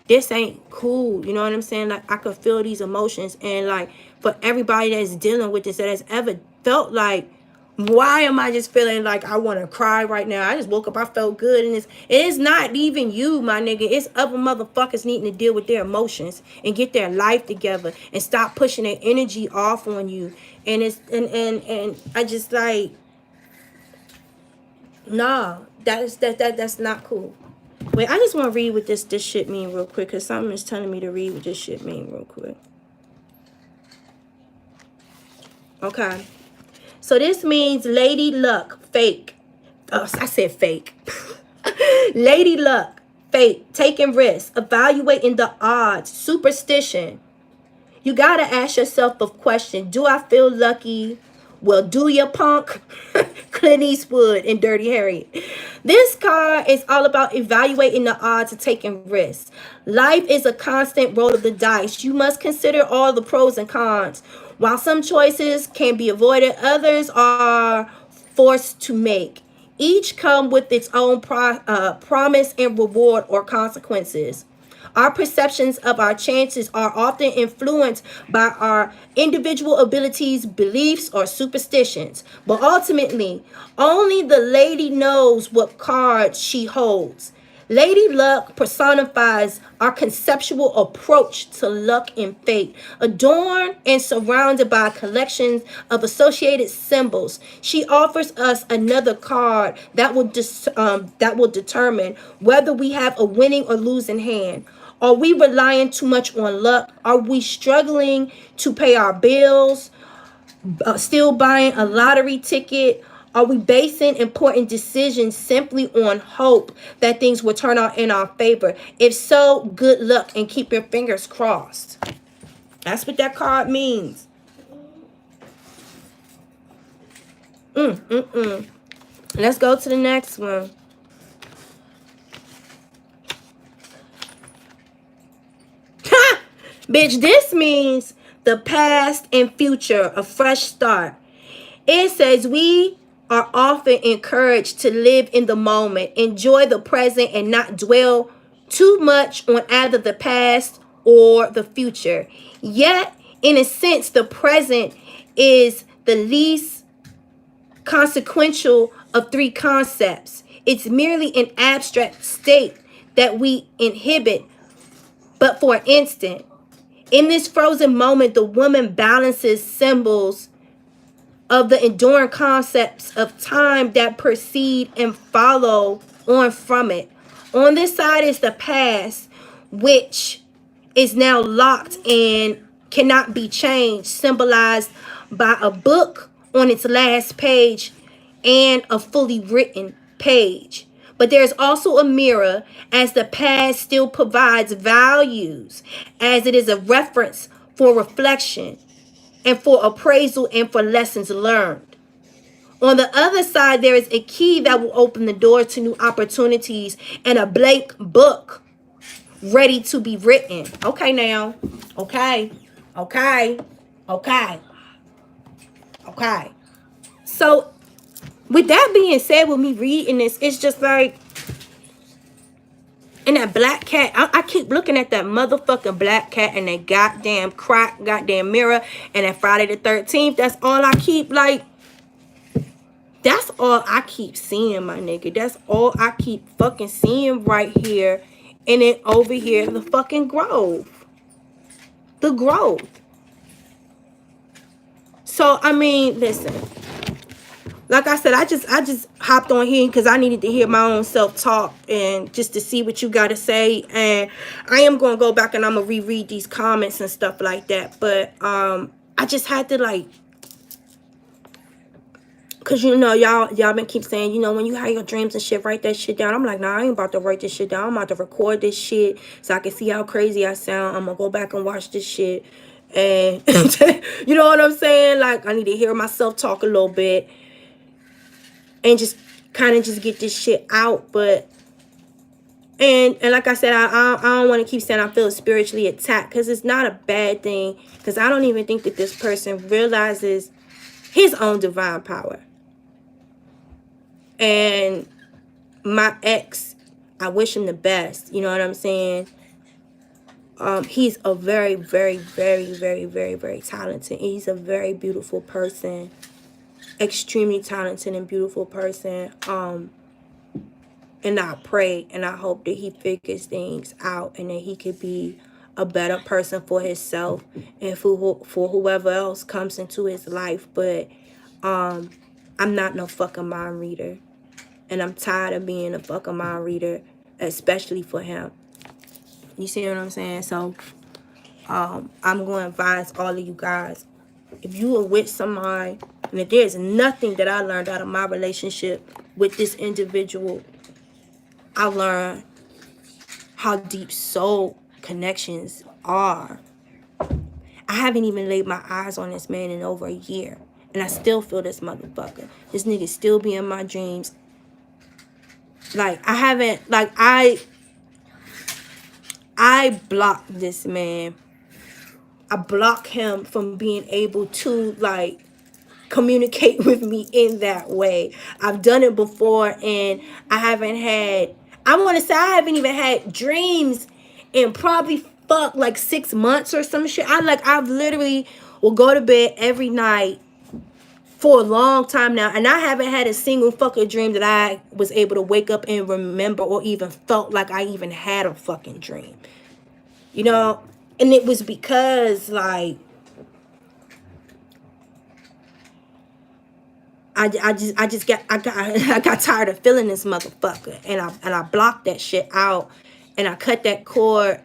this ain't cool. You know what I'm saying? Like, I could feel these emotions, and like, for everybody that's dealing with this, that has ever felt like, why am I just feeling like I want to cry right now? I just woke up, I felt good, and it's not even you, my nigga. It's other motherfuckers needing to deal with their emotions and get their life together and stop pushing their energy off on you. And it's and I just like, nah, that's not cool. Wait, I just want to read what this shit mean real quick, because something is telling me to read what this shit mean real quick. Okay. So this means Lady Luck, fake. Oh, I said fake. Lady Luck, fake, taking risks, evaluating the odds, superstition. You got to ask yourself a question. Do I feel lucky? Well, do ya, punk? Clint Eastwood and Dirty Harry. This card is all about evaluating the odds of taking risks. Life is a constant roll of the dice. You must consider all the pros and cons. While some choices can be avoided, others are forced to make. Each come with its own promise and reward or consequences. Our perceptions of our chances are often influenced by our individual abilities, beliefs, or superstitions. But ultimately, only the lady knows what cards she holds. Lady Luck personifies our conceptual approach to luck and fate. Adorned and surrounded by collections of associated symbols, she offers us another card that will determine whether we have a winning or losing hand. Are we relying too much on luck? Are we struggling to pay our bills? Still buying a lottery ticket? Are we basing important decisions simply on hope that things will turn out in our favor? If so, good luck and keep your fingers crossed. That's what that card means. Let's go to the next one. Bitch, this means the past and future, a fresh start. It says we are often encouraged to live in the moment, enjoy the present, and not dwell too much on either the past or the future. Yet, in a sense, the present is the least consequential of three concepts. It's merely an abstract state that we inhibit, but for an instant. In this frozen moment, the woman balances symbols of the enduring concepts of time that precede and follow on from it. On this side is the past, which is now locked and cannot be changed, symbolized by a book on its last page and a fully written page. But there's also a mirror, as the past still provides values, as it is a reference for reflection and for appraisal and for lessons learned. On the other side, there is a key that will open the door to new opportunities and a blank book ready to be written. Okay now. Okay. So with that being said, with me reading this, it's just like, and that black cat, I keep looking at that motherfucking black cat and that goddamn crack, goddamn mirror, and that Friday the 13th. That's all I keep, like, that's all I keep seeing, my nigga. That's all I keep fucking seeing right here. And then over here, the fucking grove. The grove. So I mean, listen. Like I said, I just hopped on here because I needed to hear my own self-talk and just to see what you got to say. And I am going to go back and I'm going to reread these comments and stuff like that. But I just had to, like, because, you know, y'all been keep saying, you know, when you have your dreams and shit, write that shit down. I'm like, nah, I ain't about to write this shit down. I'm about to record this shit so I can see how crazy I sound. I'm going to go back and watch this shit. And, you know what I'm saying? Like, I need to hear myself talk a little bit. And just kind of just get this shit out. But and like I said, I don't want to keep saying I feel spiritually attacked, because it's not a bad thing, because I don't even think that this person realizes his own divine power. And my ex, I wish him the best, you know what I'm saying? He's a very, very, very, very, very, very talented. He's a very beautiful person. Extremely talented and beautiful person. And I pray and I hope that he figures things out and that he could be a better person for himself and for whoever else comes into his life. But I'm not no fucking mind reader, and I'm tired of being a fucking mind reader, especially for him. You see what I'm saying? So I'm going to advise all of you guys, if you are with somebody, and if there's nothing that I learned out of my relationship with this individual, I learned how deep soul connections are. I haven't even laid my eyes on this man in over a year, and I still feel this motherfucker. This nigga still be in my dreams. Like, I haven't, like, I blocked this man. I block him from being able to, like, communicate with me in that way. I've done it before, and I haven't had, I want to say I haven't even had dreams in probably like 6 months or some shit. I've literally will go to bed every night for a long time now, and I haven't had a single fucking dream that I was able to wake up and remember or even felt like I even had a fucking dream. You know? And it was because, like, I got tired of feeling this motherfucker, and I blocked that shit out, and I cut that cord,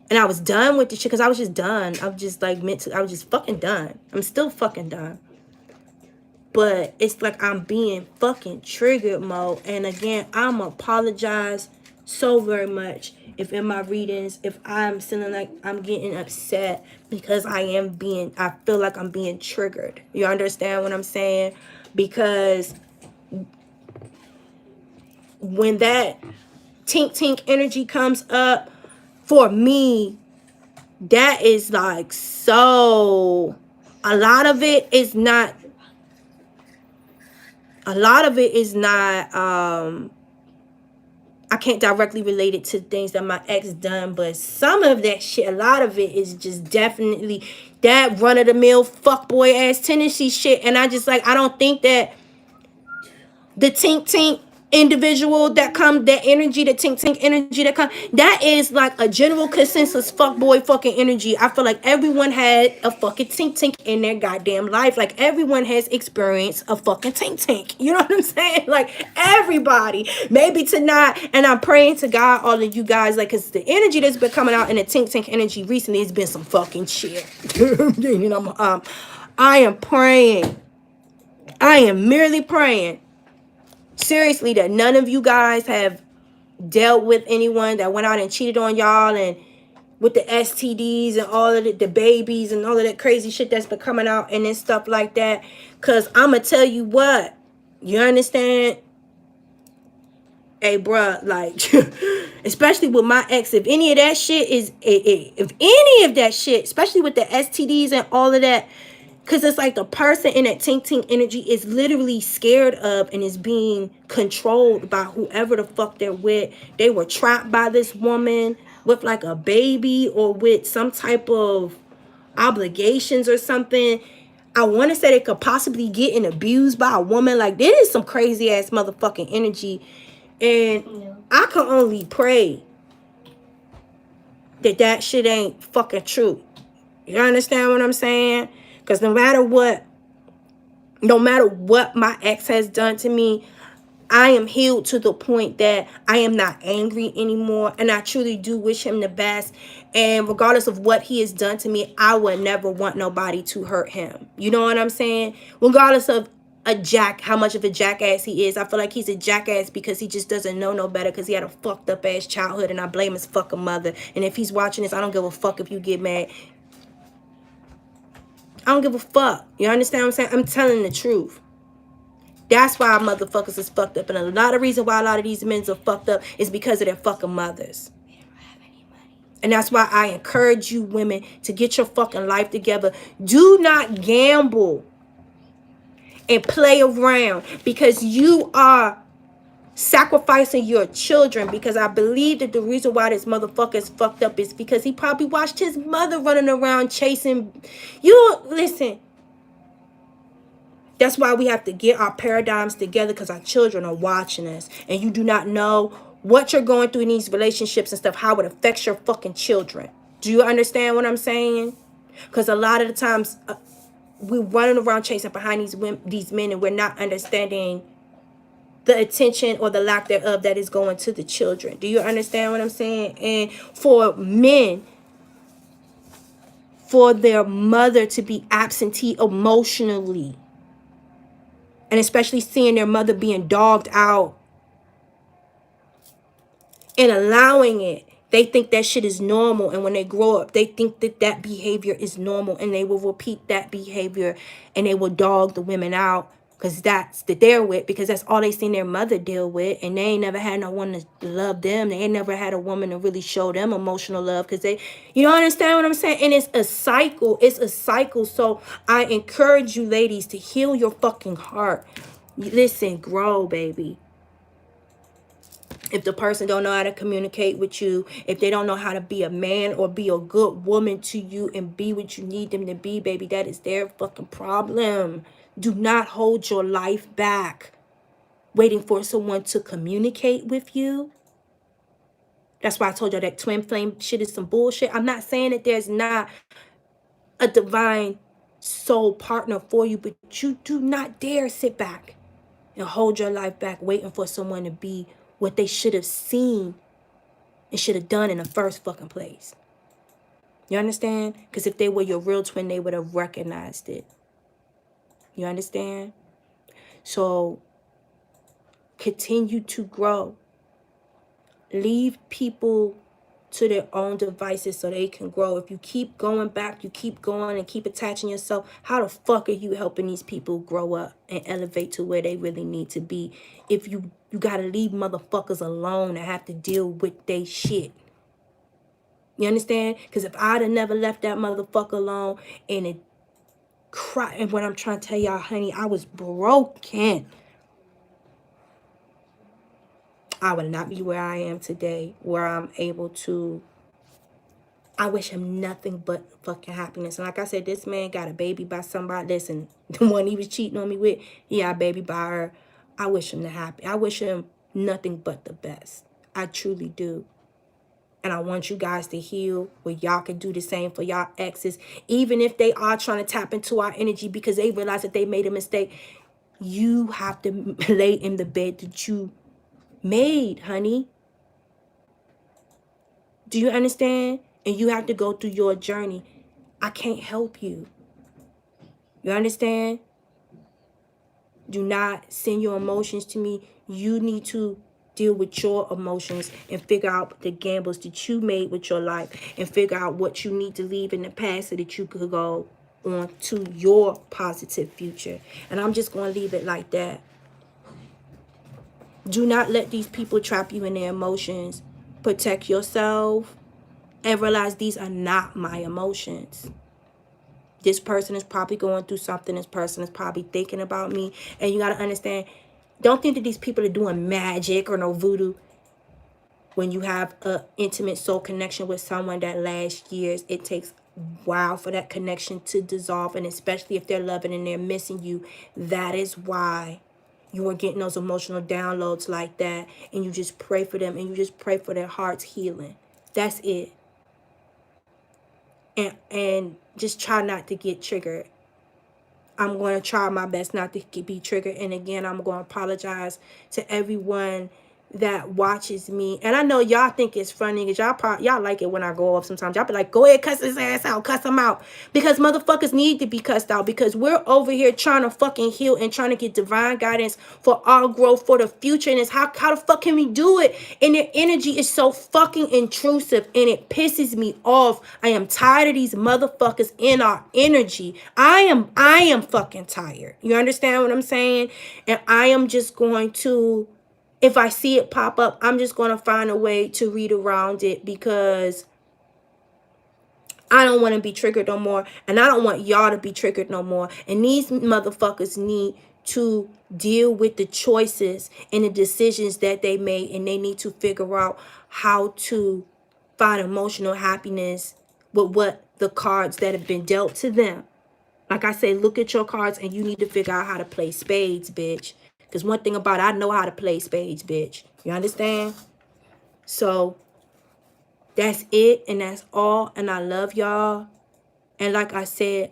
and I was done with the shit, because I was just done. I was just like I was just fucking done. I'm still fucking done. But it's like I'm being fucking triggered, Mo. And again, I'm apologize so very much if in my readings, if I'm feeling like I'm getting upset, because I feel like I'm being triggered. You understand what I'm saying? Because when that tink energy comes up, for me, that is like, so a lot of it is not I can't directly relate it to things that my ex done, but some of that shit, a lot of it is just definitely that run-of-the-mill fuckboy ass tendency shit. And I just, like, I don't think that the tink individual that come, that energy, the tink energy that come, that is like a general consensus fuckboy fucking energy. I feel like everyone had a fucking tink in their goddamn life. Like, everyone has experienced a fucking tink. You know what I'm saying? Like, everybody. Maybe tonight, and I'm praying to God, all of you guys, like, because the energy that's been coming out in the tink energy recently has been some fucking shit. You know, I am praying. I am merely praying, seriously, that none of you guys have dealt with anyone that went out and cheated on y'all, and with the STDs and all of the babies and all of that crazy shit that's been coming out and then stuff like that. Because I'm going to tell you what, you understand? Hey, bruh, like, especially with my ex, if any of that shit is, if any of that shit, especially with the STDs and all of that, because it's like the person in that tink energy is literally scared of and is being controlled by whoever the fuck they're with. They were trapped by this woman with like a baby or with some type of obligations or something. I want to say they could possibly getting abused by a woman. Like, there is some crazy ass motherfucking energy. And I can only pray that shit ain't fucking true. You understand what I'm saying? Because no matter what my ex has done to me, I am healed to the point that I am not angry anymore. And I truly do wish him the best. And regardless of what he has done to me, I would never want nobody to hurt him. You know what I'm saying? Regardless of how much of a jackass he is. I feel like he's a jackass because he just doesn't know no better, because he had a fucked up ass childhood, and I blame his fucking mother. And if he's watching this, I don't give a fuck if you get mad. I don't give a fuck. You understand what I'm saying? I'm telling the truth. That's why motherfuckers is fucked up. And a lot of reason why a lot of these men are fucked up is because of their fucking mothers. And that's why I encourage you women to get your fucking life together. Do not gamble and play around, because you are sacrificing your children. Because I believe that the reason why this motherfucker is fucked up is because he probably watched his mother running around chasing. Listen. That's why we have to get our paradigms together, because our children are watching us. And you do not know what you're going through in these relationships and stuff, how it affects your fucking children. Do you understand what I'm saying? Because a lot of the times we're running around chasing behind these men, and we're not understanding the attention or the lack thereof that is going to the children. Do you understand what I'm saying? And for men, for their mother to be absentee emotionally, and especially seeing their mother being dogged out and allowing it, they think that shit is normal. And when they grow up, they think that that behavior is normal, and they will repeat that behavior, and they will dog the women out, because that's the they're with, because that's all they seen their mother deal with. And they ain't never had no one to love them. They ain't never had a woman to really show them emotional love, because you don't understand what I'm saying? And it's a cycle. It's a cycle. So I encourage you ladies to heal your fucking heart. Listen, grow, baby. If the person don't know how to communicate with you, if they don't know how to be a man or be a good woman to you and be what you need them to be, baby, that is their fucking problem. Do not hold your life back waiting for someone to communicate with you. That's why I told you that twin flame shit is some bullshit. I'm not saying that there's not a divine soul partner for you, but you do not dare sit back and hold your life back waiting for someone to be what they should have seen and should have done in the first fucking place. You understand? Because if they were your real twin, they would have recognized it. You understand? So continue to grow. Leave people to their own devices so they can grow. If you keep going back, you keep going and keep attaching yourself, how the fuck are you helping these people grow up and elevate to where they really need to be? If you gotta leave motherfuckers alone and have to deal with they shit. You understand? Because if I'd have never left that motherfucker alone and it cried, and what I'm trying to tell y'all, honey, I was broken. I would not be where I am today, where I'm able to. I wish him nothing but fucking happiness. And like I said, this man got a baby by somebody. Listen, the one he was cheating on me with, he got a baby by her. I wish him the happy. I wish him nothing but the best. I truly do. And I want you guys to heal where y'all can do the same for y'all exes. Even if they are trying to tap into our energy because they realize that they made a mistake. You have to lay in the bed that you made, honey. Do you understand? And you have to go through your journey. I can't help you. You understand? Do not send your emotions to me. You need to deal with your emotions and figure out the gambles that you made with your life and figure out what you need to leave in the past so that you could go on to your positive future. And I'm just going to leave it like that. Do not let these people trap you in their emotions. Protect yourself and realize these are not my emotions. This person is probably going through something. This person is probably thinking about me. And you got to understand, don't think that these people are doing magic or no voodoo. When you have an intimate soul connection with someone that lasts years, it takes a while for that connection to dissolve. And especially if they're loving and they're missing you, that is why you are getting those emotional downloads like that. And you just pray for them and you just pray for their hearts healing. That's it. And just try not to get triggered. I'm going to try my best not to be triggered. And again, I'm going to apologize to everyone that watches me. And I know y'all think it's funny because y'all like it when I go off sometimes. Y'all be like, go ahead, cuss his ass out, cuss him out. Because motherfuckers need to be cussed out. Because we're over here trying to fucking heal and trying to get divine guidance for our growth, for the future. And it's how the fuck can we do it? And their energy is so fucking intrusive and it pisses me off. I am tired of these motherfuckers in our energy. I am fucking tired. You understand what I'm saying? And I am just going to, if I see it pop up, I'm just going to find a way to read around it because I don't want to be triggered no more. And I don't want y'all to be triggered no more. And these motherfuckers need to deal with the choices and the decisions that they made. And they need to figure out how to find emotional happiness with what the cards that have been dealt to them. Like I say, look at your cards and you need to figure out how to play spades, bitch. Because one thing about it, I know how to play spades, bitch. You understand? So that's it and that's all. And I love y'all. And like I said,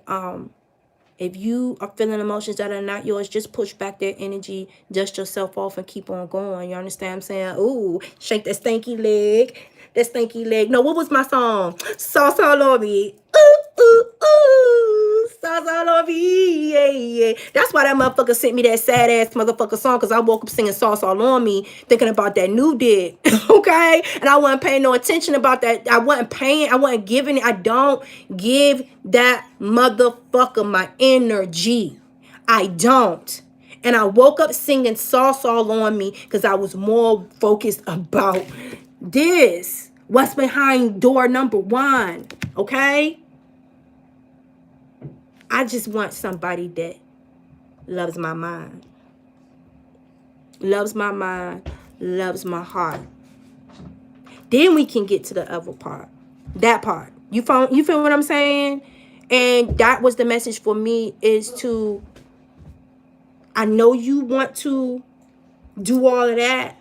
if you are feeling emotions that are not yours, just push back their energy, dust yourself off and keep on going. You understand what I'm saying? Ooh, shake that stanky leg. That stanky leg. No, what was my song? Sauce all on me. Ooh, ooh, ooh. Sauce all on me. Yeah, yeah. That's why that motherfucker sent me that sad ass motherfucker song, because I woke up singing Sauce all on me, thinking about that new dick. Okay? And I wasn't paying no attention about that. I wasn't paying. I wasn't giving it. I don't give that motherfucker my energy. I don't. And I woke up singing Sauce all on me because I was more focused about this. What's behind door number 1? Okay? I just want somebody that loves my mind. Loves my mind. Loves my heart. Then we can get to the other part. That part. You feel what I'm saying? And that was the message for me, is to, I know you want to do all of that,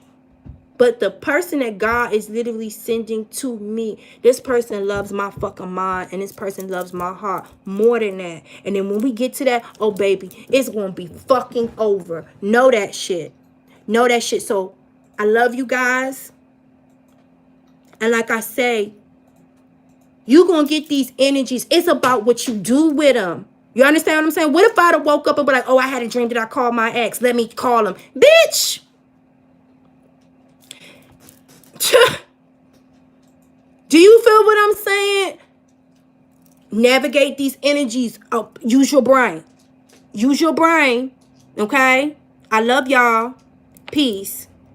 but the person that God is literally sending to me, this person loves my fucking mind, and this person loves my heart more than that. And then when we get to that, oh baby, it's going to be fucking over. Know that shit. Know that shit. So I love you guys. And like I say, you're going to get these energies. It's about what you do with them. You understand what I'm saying? What if I'd have woke up and be like, oh, I had a dream that I called my ex. Let me call him. Bitch! Do you feel what I'm saying? Navigate these energies. Oh, use your brain. Use your brain. Okay? I love y'all. Peace.